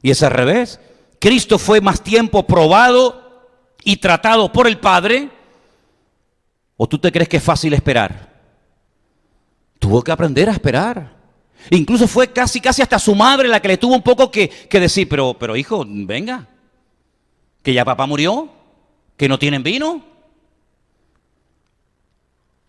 [SPEAKER 2] Y es al revés. Cristo fue más tiempo probado y tratado por el Padre. ¿O tú te crees que es fácil esperar? Tuvo que aprender a esperar. Incluso fue casi hasta su madre la que le tuvo un poco que decir, pero hijo, venga. Que ya papá murió. Que no tienen vino.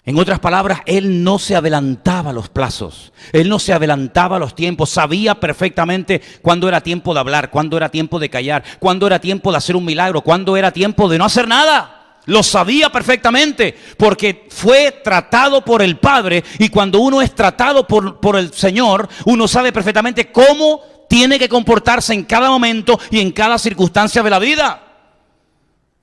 [SPEAKER 2] En otras palabras, Él no se adelantaba a los plazos, Él no se adelantaba a los tiempos, sabía perfectamente cuándo era tiempo de hablar, cuándo era tiempo de callar, cuándo era tiempo de hacer un milagro, cuándo era tiempo de no hacer nada. Lo sabía perfectamente porque fue tratado por el Padre, y cuando uno es tratado por el Señor, uno sabe perfectamente cómo tiene que comportarse en cada momento y en cada circunstancia de la vida.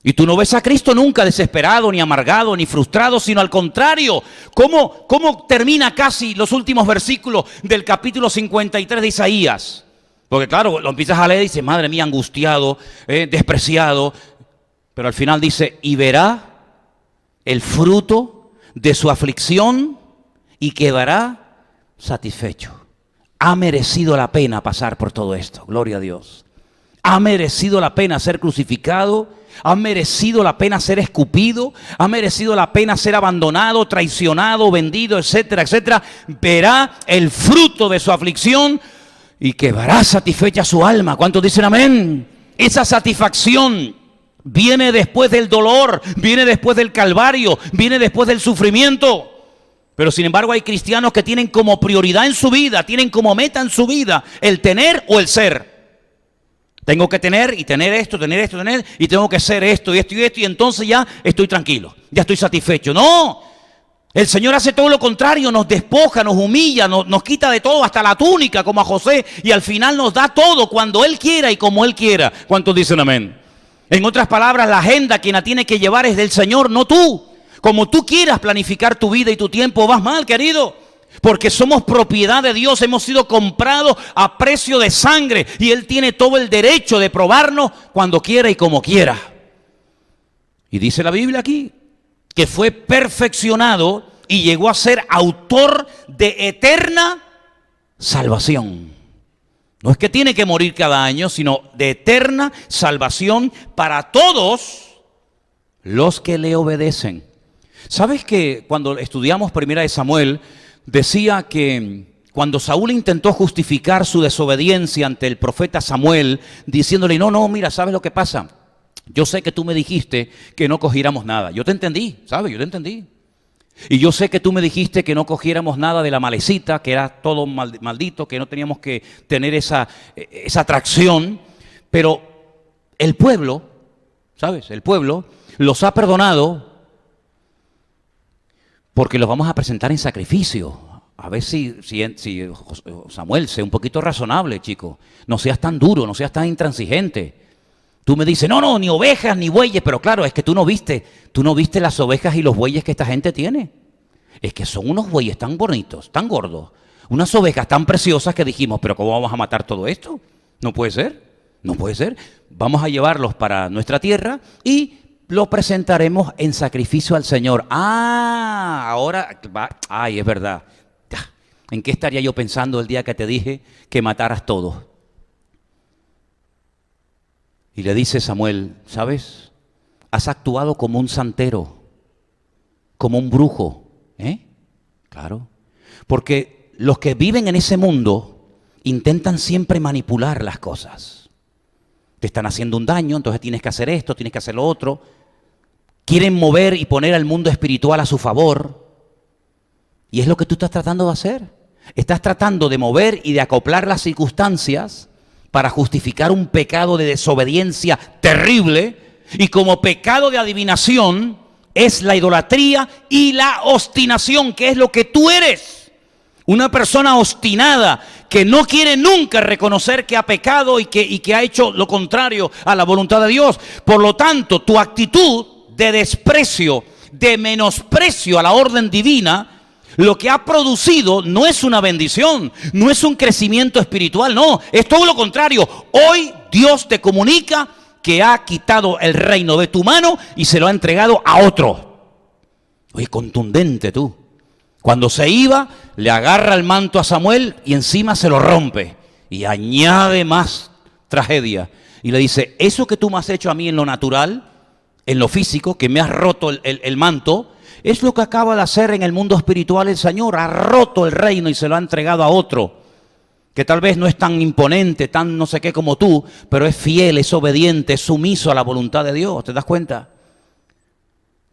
[SPEAKER 2] Y tú no ves a Cristo nunca desesperado, ni amargado, ni frustrado, sino al contrario. ¿Cómo termina casi los últimos versículos del capítulo 53 de Isaías? Porque claro, lo empiezas a leer y dices, madre mía, angustiado, despreciado. Pero al final dice, y verá el fruto de su aflicción y quedará satisfecho. Ha merecido la pena pasar por todo esto, gloria a Dios. Ha merecido la pena ser crucificado. Ha merecido la pena ser escupido, ha merecido la pena ser abandonado, traicionado, vendido, etcétera, etcétera. Verá el fruto de su aflicción y quedará satisfecha su alma. ¿Cuántos dicen amén? Esa satisfacción viene después del dolor, viene después del calvario, viene después del sufrimiento. Pero sin embargo hay cristianos que tienen como prioridad en su vida, tienen como meta en su vida el tener o el ser. Tengo que tener y tener esto, y tengo que ser esto y esto y esto, y entonces ya estoy tranquilo, ya estoy satisfecho. No, el Señor hace todo lo contrario, nos despoja, nos humilla, nos quita de todo, hasta la túnica como a José, y al final nos da todo cuando Él quiera y como Él quiera. ¿Cuántos dicen amén? En otras palabras, la agenda quien la tiene que llevar es del Señor, no tú. Como tú quieras planificar tu vida y tu tiempo, vas mal, querido. Porque somos propiedad de Dios, hemos sido comprados a precio de sangre y Él tiene todo el derecho de probarnos cuando quiera y como quiera. Y dice la Biblia aquí que fue perfeccionado y llegó a ser autor de eterna salvación. No es que tiene que morir cada año, sino de eterna salvación para todos los que le obedecen. ¿Sabes que cuando estudiamos Primera de Samuel, decía que cuando Saúl intentó justificar su desobediencia ante el profeta Samuel, diciéndole, no, mira, ¿sabes lo que pasa? Yo sé que tú me dijiste que no cogiéramos nada. Yo te entendí, ¿sabes? Yo te entendí. Y yo sé que tú me dijiste que no cogiéramos nada de la malecita, que era todo maldito, que no teníamos que tener esa atracción, pero el pueblo, ¿sabes? El pueblo los ha perdonado porque los vamos a presentar en sacrificio. A ver si Samuel, sé un poquito razonable, chico. No seas tan duro, no seas tan intransigente. Tú me dices, no, ni ovejas ni bueyes, pero claro, es que tú no viste las ovejas y los bueyes que esta gente tiene. Es que son unos bueyes tan bonitos, tan gordos, unas ovejas tan preciosas que dijimos, pero ¿cómo vamos a matar todo esto? No puede ser, no puede ser. Vamos a llevarlos para nuestra tierra y lo presentaremos en sacrificio al Señor. Ahora va. Ay, es verdad. ¿En qué estaría yo pensando el día que te dije que mataras todos? Y le dice Samuel, ¿sabes? Has actuado como un santero, como un brujo, ¿eh? Claro. Porque los que viven en ese mundo intentan siempre manipular las cosas. Te están haciendo un daño, entonces tienes que hacer esto, tienes que hacer lo otro. Quieren mover y poner al mundo espiritual a su favor. Y es lo que tú estás tratando de hacer. Estás tratando de mover y de acoplar las circunstancias para justificar un pecado de desobediencia terrible, y como pecado de adivinación es la idolatría y la obstinación, que es lo que tú eres. Una persona obstinada que no quiere nunca reconocer que ha pecado y que ha hecho lo contrario a la voluntad de Dios. Por lo tanto, tu actitud de desprecio, de menosprecio a la orden divina, lo que ha producido no es una bendición, no es un crecimiento espiritual, no, es todo lo contrario. Hoy Dios te comunica que ha quitado el reino de tu mano y se lo ha entregado a otro. Oye, contundente tú. Cuando se iba, le agarra el manto a Samuel y encima se lo rompe y añade más tragedia. Y le dice, eso que tú me has hecho a mí en lo natural, en lo físico, que me has roto el manto, es lo que acaba de hacer en el mundo espiritual el Señor. Ha roto el reino y se lo ha entregado a otro, que tal vez no es tan imponente, tan no sé qué como tú, pero es fiel, es obediente, es sumiso a la voluntad de Dios. ¿Te das cuenta?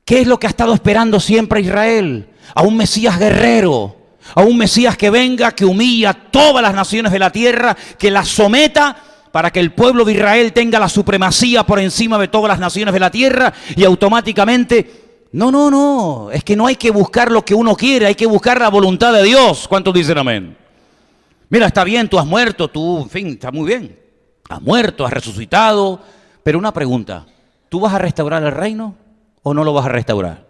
[SPEAKER 2] ¿Qué es lo que ha estado esperando siempre Israel? A un Mesías guerrero, a un Mesías que venga, que humilla a todas las naciones de la tierra, que las someta, para que el pueblo de Israel tenga la supremacía por encima de todas las naciones de la tierra y automáticamente... No, es que no hay que buscar lo que uno quiere, hay que buscar la voluntad de Dios. ¿Cuántos dicen amén? Mira, está bien, tú has muerto, en fin, está muy bien. Has muerto, has resucitado, pero una pregunta, ¿tú vas a restaurar el reino o no lo vas a restaurar?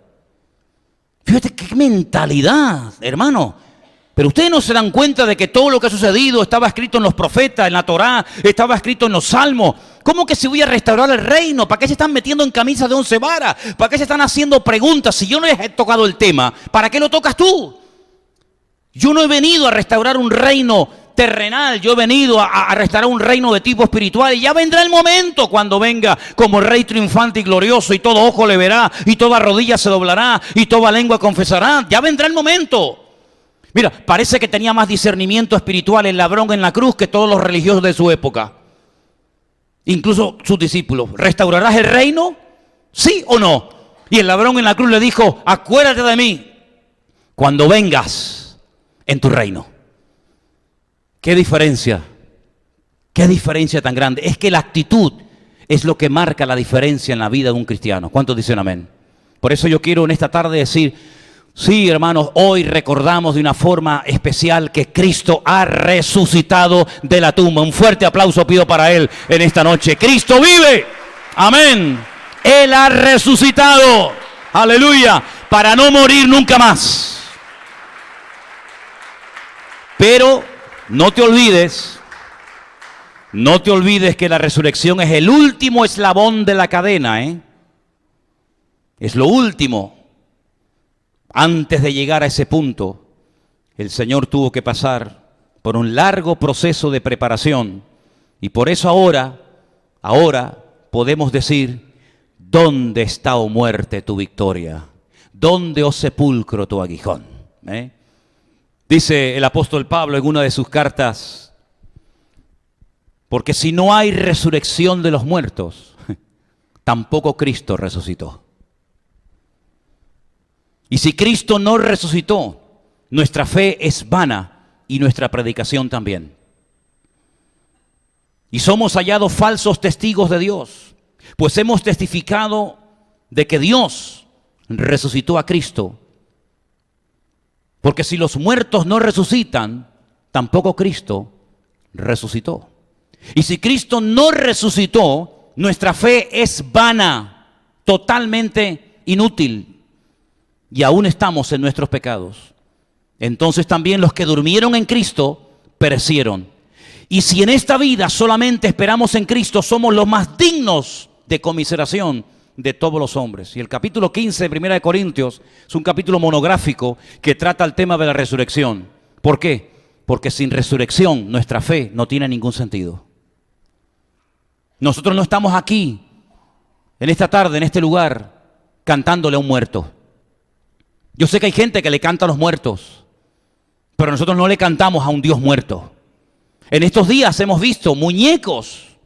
[SPEAKER 2] Fíjate qué mentalidad, hermano. Pero ustedes no se dan cuenta de que todo lo que ha sucedido estaba escrito en los profetas, en la Torá, estaba escrito en los salmos. ¿Cómo que se voy a restaurar el reino? ¿Para qué se están metiendo en camisas de 11 varas? ¿Para qué se están haciendo preguntas? Si yo no les he tocado el tema, ¿para qué lo tocas tú? Yo no he venido a restaurar un reino terrenal, yo he venido a restaurar un reino de tipo espiritual, y ya vendrá el momento cuando venga como rey triunfante y glorioso, y todo ojo le verá, y toda rodilla se doblará, y toda lengua confesará. Ya vendrá el momento. Mira, parece que tenía más discernimiento espiritual el ladrón en la cruz que todos los religiosos de su época. Incluso sus discípulos. ¿Restaurarás el reino? ¿Sí o no? Y el ladrón en la cruz le dijo, acuérdate de mí cuando vengas en tu reino. ¿Qué diferencia? ¿Qué diferencia tan grande? Es que la actitud es lo que marca la diferencia en la vida de un cristiano. ¿Cuántos dicen amén? Por eso yo quiero en esta tarde decir... Sí, hermanos, hoy recordamos de una forma especial que Cristo ha resucitado de la tumba. Un fuerte aplauso pido para Él en esta noche. ¡Cristo vive! ¡Amén! Él ha resucitado. ¡Aleluya! Para no morir nunca más. Pero no te olvides que la resurrección es el último eslabón de la cadena, ¿eh? Es lo último. Antes de llegar a ese punto, el Señor tuvo que pasar por un largo proceso de preparación. Y por eso ahora podemos decir, ¿dónde está, oh muerte, tu victoria? ¿Dónde, oh sepulcro, tu aguijón? Dice el apóstol Pablo en una de sus cartas, porque si no hay resurrección de los muertos, tampoco Cristo resucitó. Y si Cristo no resucitó, nuestra fe es vana y nuestra predicación también. Y somos hallados falsos testigos de Dios, pues hemos testificado de que Dios resucitó a Cristo. Porque si los muertos no resucitan, tampoco Cristo resucitó. Y si Cristo no resucitó, nuestra fe es vana, totalmente inútil, y aún estamos en nuestros pecados. Entonces también los que durmieron en Cristo perecieron. Y si en esta vida solamente esperamos en Cristo, somos los más dignos de conmiseración de todos los hombres. Y el capítulo 15 de 1 Corintios es un capítulo monográfico que trata el tema de la resurrección. ¿Por qué? Porque sin resurrección nuestra fe no tiene ningún sentido. Nosotros no estamos aquí, en esta tarde, en este lugar, cantándole a un muerto. Yo sé que hay gente que le canta a los muertos, pero nosotros no le cantamos a un Dios muerto. En estos días hemos visto muñecos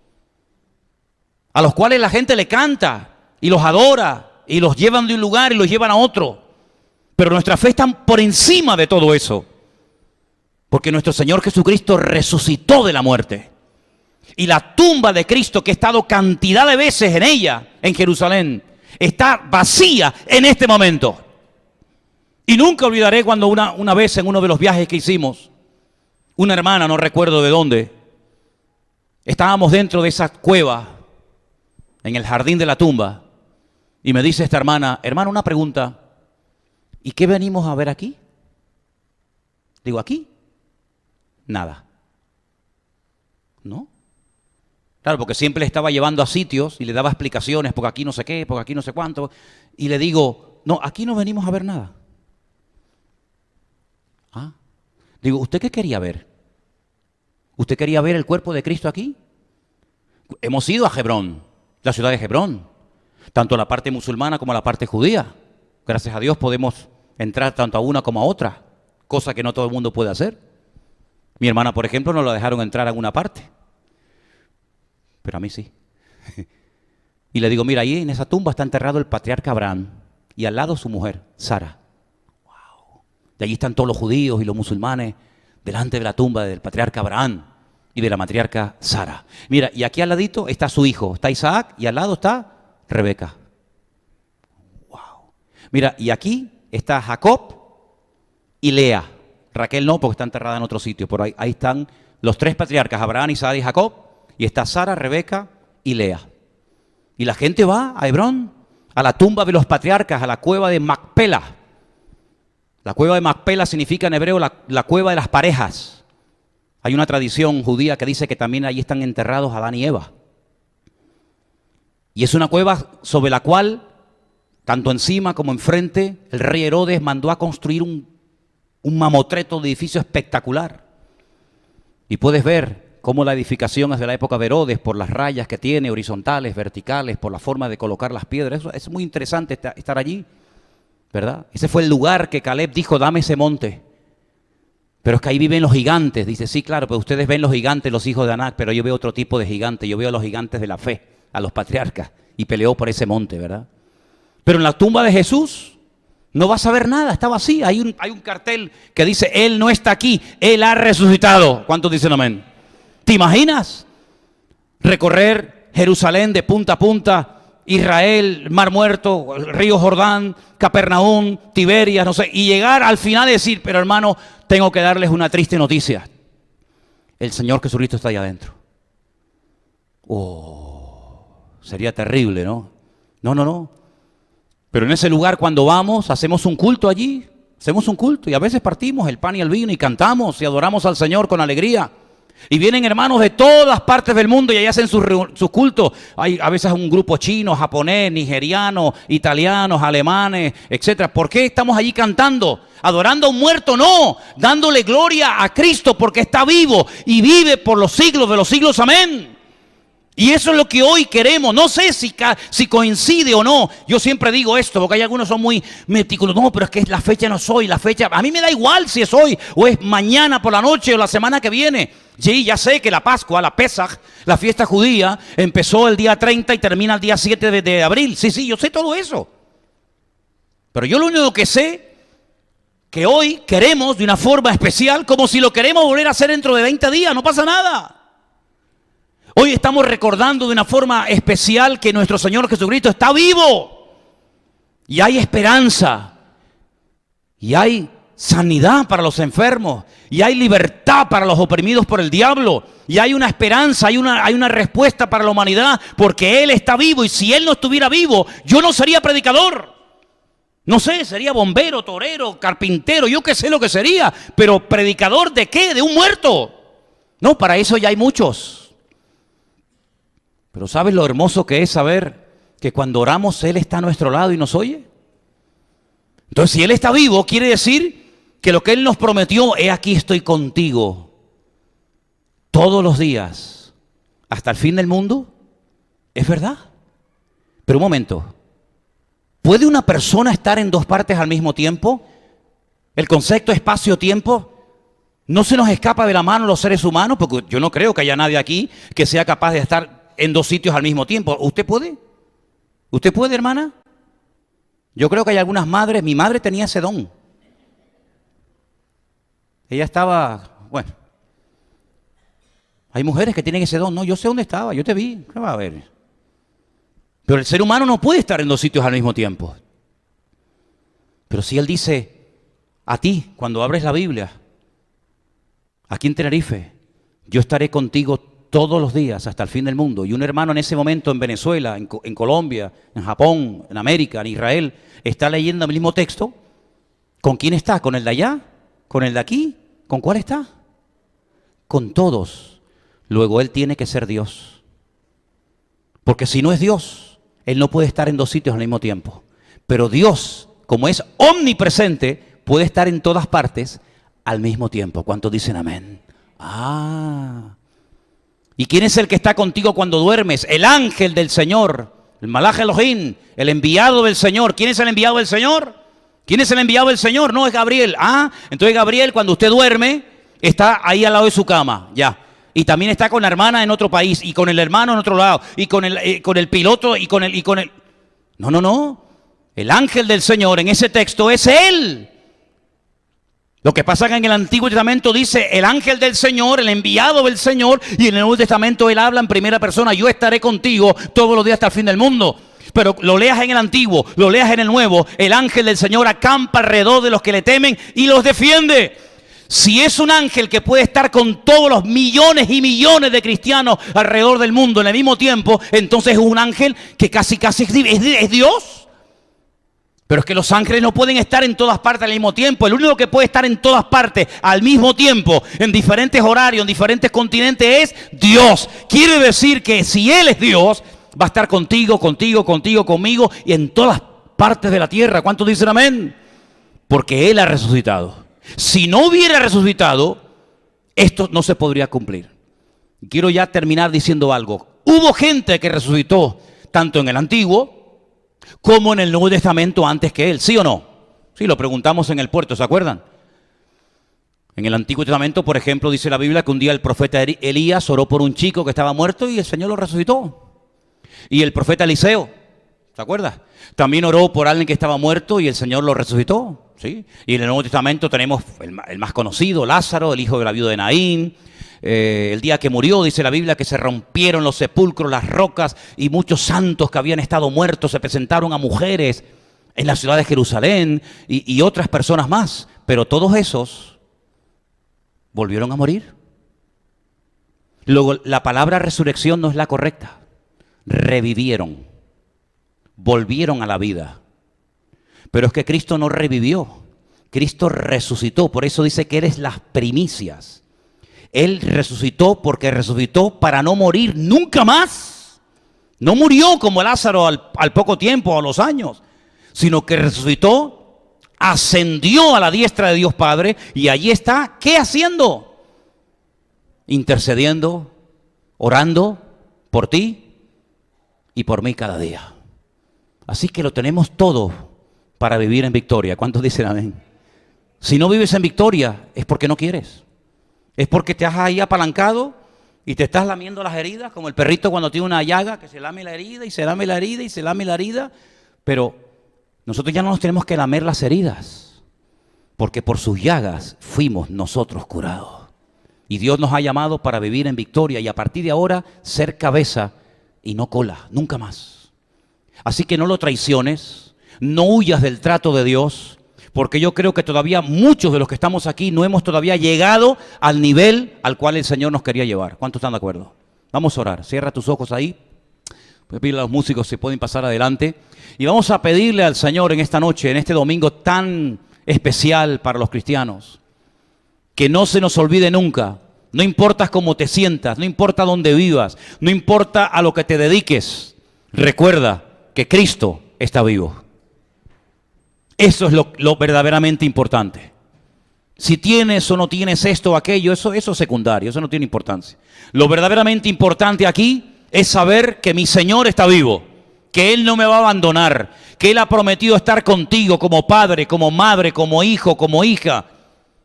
[SPEAKER 2] a los cuales la gente le canta y los adora y los llevan de un lugar y los llevan a otro. Pero nuestra fe está por encima de todo eso, porque nuestro Señor Jesucristo resucitó de la muerte. Y la tumba de Cristo, que ha estado cantidad de veces en ella, en Jerusalén, está vacía en este momento. Y nunca olvidaré cuando una vez en uno de los viajes que hicimos, una hermana, no recuerdo de dónde, estábamos dentro de esa cueva, en el jardín de la tumba, y me dice esta hermana, hermano, una pregunta, ¿y qué venimos a ver aquí? Digo, ¿aquí? Nada. ¿No? Claro, porque siempre le estaba llevando a sitios y le daba explicaciones, porque aquí no sé qué, porque aquí no sé cuánto, y le digo, no, aquí no venimos a ver nada. Ah, digo, ¿usted qué quería ver? ¿Usted quería ver el cuerpo de Cristo aquí? Hemos ido a Hebrón, la ciudad de Hebrón, tanto la parte musulmana como la parte judía. Gracias a Dios podemos entrar tanto a una como a otra, cosa que no todo el mundo puede hacer. Mi hermana, por ejemplo, no la dejaron entrar a una parte, pero a mí sí. Y le digo, mira, ahí en esa tumba está enterrado el patriarca Abraham y al lado su mujer, Sara. Wow. De allí están todos los judíos y los musulmanes delante de la tumba del patriarca Abraham y de la matriarca Sara. Mira, y aquí al ladito está su hijo, está Isaac, y al lado está Rebeca. Wow. Mira, y aquí está Jacob y Lea. Raquel no, porque está enterrada en otro sitio. Por ahí están los tres patriarcas, Abraham, Isaac y Jacob, y está Sara, Rebeca y Lea. Y la gente va a Hebrón, a la tumba de los patriarcas, a la cueva de Macpela. La cueva de Macpela significa en hebreo la cueva de las parejas. Hay una tradición judía que dice que también allí están enterrados Adán y Eva. Y es una cueva sobre la cual, tanto encima como enfrente, el rey Herodes mandó a construir un mamotreto de edificio espectacular. Y puedes ver cómo la edificación es de la época de Herodes, por las rayas que tiene, horizontales, verticales, por la forma de colocar las piedras. Eso es muy interesante estar allí, ¿verdad? Ese fue el lugar que Caleb dijo, dame ese monte. Pero es que ahí viven los gigantes. Dice, sí, claro, pero ustedes ven los gigantes, los hijos de Anac, pero yo veo otro tipo de gigantes. Yo veo a los gigantes de la fe, a los patriarcas, y peleó por ese monte, ¿verdad? Pero en la tumba de Jesús no vas a ver nada, está vacía. Hay un cartel que dice, Él no está aquí, Él ha resucitado. ¿Cuántos dicen amén? ¿Te imaginas recorrer Jerusalén de punta a punta, Israel, Mar Muerto, el río Jordán, Capernaum, Tiberias, no sé, y llegar al final y decir, pero hermano, tengo que darles una triste noticia. El Señor Jesucristo está allá adentro. Oh, sería terrible, ¿no? No. Pero en ese lugar cuando vamos, hacemos un culto allí, hacemos un culto y a veces partimos el pan y el vino y cantamos y adoramos al Señor con alegría. Y vienen hermanos de todas partes del mundo y ahí hacen sus cultos. Hay a veces un grupo chino, japonés, nigeriano, italianos, alemanes, etcétera. ¿Por qué estamos allí cantando? ¿Adorando a un muerto? No, dándole gloria a Cristo porque está vivo y vive por los siglos de los siglos. Amén. Y eso es lo que hoy queremos. No sé si coincide o no. Yo siempre digo esto porque hay algunos que son muy meticulosos. No, pero es que la fecha no es hoy, la fecha. A mí me da igual si es hoy o es mañana por la noche o la semana que viene. Sí, ya sé que la Pascua, la Pesaj, la fiesta judía, empezó el día 30 y termina el día 7 de abril. Sí, yo sé todo eso. Pero yo lo único que sé, que hoy queremos de una forma especial, como si lo queremos volver a hacer dentro de 20 días, no pasa nada. Hoy estamos recordando de una forma especial que nuestro Señor Jesucristo está vivo. Y hay esperanza. Y hay sanidad para los enfermos. Y hay libertad para los oprimidos por el diablo. Y hay una esperanza, hay una respuesta para la humanidad. Porque Él está vivo. Y si Él no estuviera vivo, yo no sería predicador. No sé, sería bombero, torero, carpintero, yo qué sé lo que sería. Pero predicador ¿de qué? De un muerto. No, para eso ya hay muchos. Pero ¿sabes lo hermoso que es saber que cuando oramos Él está a nuestro lado y nos oye? Entonces, si Él está vivo, quiere decir que lo que Él nos prometió, he aquí estoy contigo todos los días hasta el fin del mundo, es verdad. Pero un momento, ¿puede una persona estar en dos partes al mismo tiempo? El concepto espacio-tiempo no se nos escapa de la mano los seres humanos, porque yo no creo que haya nadie aquí que sea capaz de estar en dos sitios al mismo tiempo. ¿Usted puede? ¿Usted puede, hermana? Yo creo que hay algunas madres. Mi madre tenía ese don. Ella estaba, bueno. Hay mujeres que tienen ese don. No, yo sé dónde estaba, yo te vi. ¿Qué va a ver? Pero el ser humano no puede estar en dos sitios al mismo tiempo. Pero si Él dice a ti, cuando abres la Biblia, aquí en Tenerife, yo estaré contigo todos los días hasta el fin del mundo. Y un hermano en ese momento en Venezuela, en Colombia, en Japón, en América, en Israel, está leyendo el mismo texto. ¿Con quién está? ¿Con el de allá? ¿Con el de aquí? ¿Con cuál está? Con todos. Luego Él tiene que ser Dios. Porque si no es Dios, Él no puede estar en dos sitios al mismo tiempo. Pero Dios, como es omnipresente, puede estar en todas partes al mismo tiempo. ¿Cuántos dicen amén? ¿Y quién es el que está contigo cuando duermes? El ángel del Señor, el Malaj Elohim, el enviado del Señor. ¿Quién es el enviado del Señor? ¿Quién es el enviado del Señor? No, es Gabriel. Entonces Gabriel, cuando usted duerme, está ahí al lado de su cama, ya. Y también está con la hermana en otro país, y con el hermano en otro lado, y con el piloto, y con el... No. El ángel del Señor en ese texto es Él. Lo que pasa es que en el Antiguo Testamento dice el ángel del Señor, el enviado del Señor, y en el Nuevo Testamento Él habla en primera persona, yo estaré contigo todos los días hasta el fin del mundo. Pero lo leas en el Antiguo, lo leas en el Nuevo, el ángel del Señor acampa alrededor de los que le temen y los defiende. Si es un ángel que puede estar con todos los millones y millones de cristianos alrededor del mundo en el mismo tiempo, entonces es un ángel que casi es Dios. Pero es que los ángeles no pueden estar en todas partes al mismo tiempo. El único que puede estar en todas partes al mismo tiempo, en diferentes horarios, en diferentes continentes, es Dios. Quiere decir que si Él es Dios, va a estar contigo, conmigo y en todas partes de la tierra. ¿Cuántos dicen amén? Porque Él ha resucitado. Si no hubiera resucitado, esto no se podría cumplir. Quiero ya terminar diciendo algo. Hubo gente que resucitó tanto en el Antiguo como en el Nuevo Testamento antes que Él, ¿sí o no? Sí, lo preguntamos en el puerto, ¿se acuerdan? En el Antiguo Testamento, por ejemplo, dice la Biblia que un día el profeta Elías oró por un chico que estaba muerto y el Señor lo resucitó. Y el profeta Eliseo, ¿se acuerda? También oró por alguien que estaba muerto y el Señor lo resucitó, ¿sí? Y en el Nuevo Testamento tenemos el más conocido, Lázaro, el hijo de la viuda de Naín. El día que murió, dice la Biblia, que se rompieron los sepulcros, las rocas, y muchos santos que habían estado muertos se presentaron a mujeres en la ciudad de Jerusalén y otras personas más. Pero todos esos volvieron a morir. Luego, la palabra resurrección no es la correcta. Revivieron, volvieron a la vida. Pero es que Cristo no revivió, Cristo resucitó. Por eso dice que eres las primicias. Él resucitó porque resucitó para no morir nunca más. No murió como Lázaro al poco tiempo, a los años, sino que resucitó, ascendió a la diestra de Dios Padre y allí está, ¿qué haciendo? Intercediendo, orando por ti y por mí cada día. Así que lo tenemos todo para vivir en victoria. ¿Cuántos dicen amén? Si no vives en victoria es porque no quieres. Es porque te has ahí apalancado y te estás lamiendo las heridas, como el perrito cuando tiene una llaga, que se lame la herida y se lame la herida y se lame la herida. Pero nosotros ya no nos tenemos que lamer las heridas, porque por sus llagas fuimos nosotros curados. Y Dios nos ha llamado para vivir en victoria y a partir de ahora ser cabeza y no cola, nunca más. Así que no lo traiciones, no huyas del trato de Dios, porque yo creo que todavía muchos de los que estamos aquí no hemos todavía llegado al nivel al cual el Señor nos quería llevar. ¿Cuántos están de acuerdo? Vamos a orar. Cierra tus ojos ahí. Voy a pedirle a los músicos si pueden pasar adelante. Y vamos a pedirle al Señor en esta noche, en este domingo tan especial para los cristianos, que no se nos olvide nunca. No importa cómo te sientas, no importa dónde vivas, no importa a lo que te dediques. Recuerda que Cristo está vivo. Eso es lo verdaderamente importante. Si tienes o no tienes esto o aquello, eso es secundario, eso no tiene importancia. Lo verdaderamente importante aquí es saber que mi Señor está vivo, que Él no me va a abandonar, que Él ha prometido estar contigo como padre, como madre, como hijo, como hija,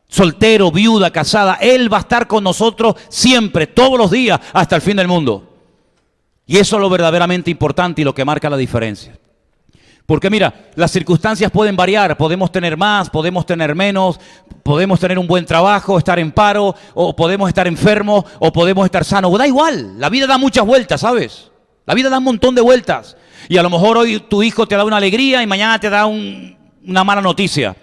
[SPEAKER 2] soltero, viuda, casada. Él va a estar con nosotros siempre, todos los días, hasta el fin del mundo. Y eso es lo verdaderamente importante y lo que marca la diferencia. Porque mira, las circunstancias pueden variar, podemos tener más, podemos tener menos, podemos tener un buen trabajo, estar en paro, o podemos estar enfermos, o podemos estar sanos. Da igual, la vida da muchas vueltas, ¿sabes? La vida da un montón de vueltas. Y a lo mejor hoy tu hijo te da una alegría y mañana te da una mala noticia.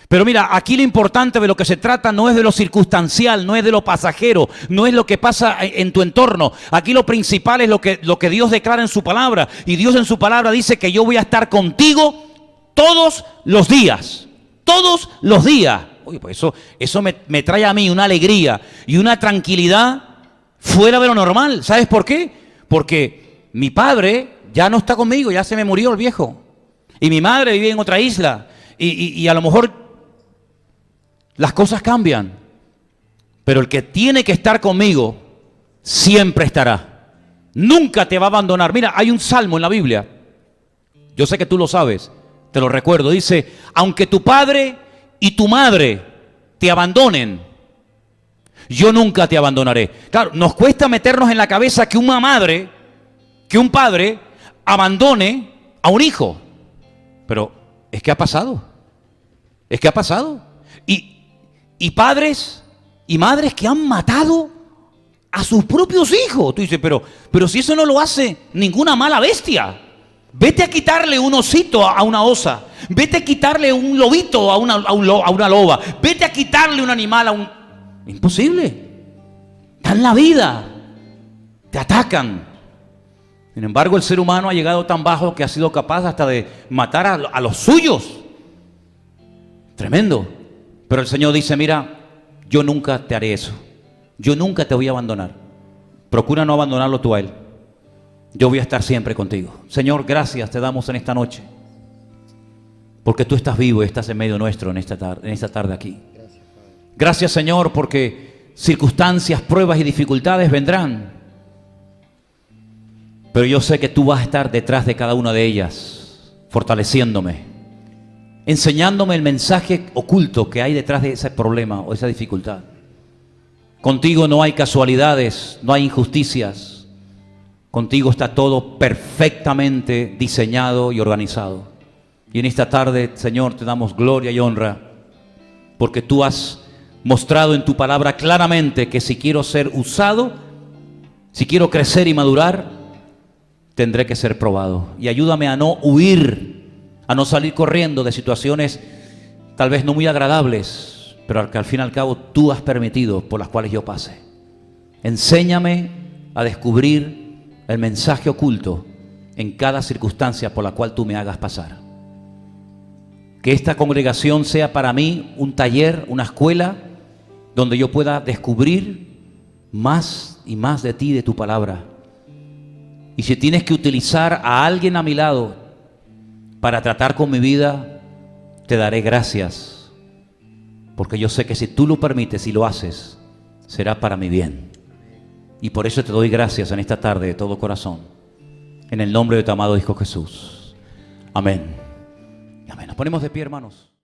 [SPEAKER 2] Pero mira, aquí lo importante de lo que se trata no es de lo circunstancial, no es de lo pasajero, no es lo que pasa en tu entorno. Aquí lo principal es lo que Dios declara en su palabra. Y Dios en su palabra dice que yo voy a estar contigo todos los días. Todos los días. Oye, pues eso me trae a mí una alegría y una tranquilidad fuera de lo normal. ¿Sabes por qué? Porque mi padre ya no está conmigo, ya se me murió el viejo. Y mi madre vive en otra isla. Y a lo mejor las cosas cambian, pero el que tiene que estar conmigo siempre estará. Nunca te va a abandonar. Mira, hay un salmo en la Biblia. Yo sé que tú lo sabes, te lo recuerdo. Dice, aunque tu padre y tu madre te abandonen, yo nunca te abandonaré. Claro, nos cuesta meternos en la cabeza que una madre, que un padre abandone a un hijo. Pero es que ha pasado. Es que ha pasado. Y padres y madres que han matado a sus propios hijos. Tú dices, pero si eso no lo hace ninguna mala bestia. Vete a quitarle un osito a una osa. Vete a quitarle un lobito a una loba. Vete a quitarle un animal a un... Imposible. Dan la vida. Te atacan. Sin embargo, el ser humano ha llegado tan bajo que ha sido capaz hasta de matar a los suyos. Tremendo. Pero el Señor dice, mira, yo nunca te haré eso. Yo nunca te voy a abandonar. Procura no abandonarlo tú a Él. Yo voy a estar siempre contigo. Señor, gracias te damos en esta noche. Porque tú estás vivo y estás en medio nuestro en esta tarde aquí. Gracias, Señor, porque circunstancias, pruebas y dificultades vendrán. Pero yo sé que tú vas a estar detrás de cada una de ellas, fortaleciéndome, enseñándome el mensaje oculto que hay detrás de ese problema o esa dificultad. Contigo no hay casualidades, no hay injusticias. Contigo está todo perfectamente diseñado y organizado. Y en esta tarde, Señor, te damos gloria y honra, porque tú has mostrado en tu palabra claramente que si quiero ser usado, si quiero crecer y madurar, tendré que ser probado. Y ayúdame a no huir, a no salir corriendo de situaciones tal vez no muy agradables, pero que al fin y al cabo tú has permitido por las cuales yo pase. Enséñame a descubrir el mensaje oculto en cada circunstancia por la cual tú me hagas pasar. Que esta congregación sea para mí un taller, una escuela, donde yo pueda descubrir más y más de ti, de tu palabra. Y si tienes que utilizar a alguien a mi lado para tratar con mi vida, te daré gracias, porque yo sé que si tú lo permites y lo haces, será para mi bien. Y por eso te doy gracias en esta tarde de todo corazón, en el nombre de tu amado Hijo Jesús. Amén. Amén. Nos ponemos de pie, hermanos.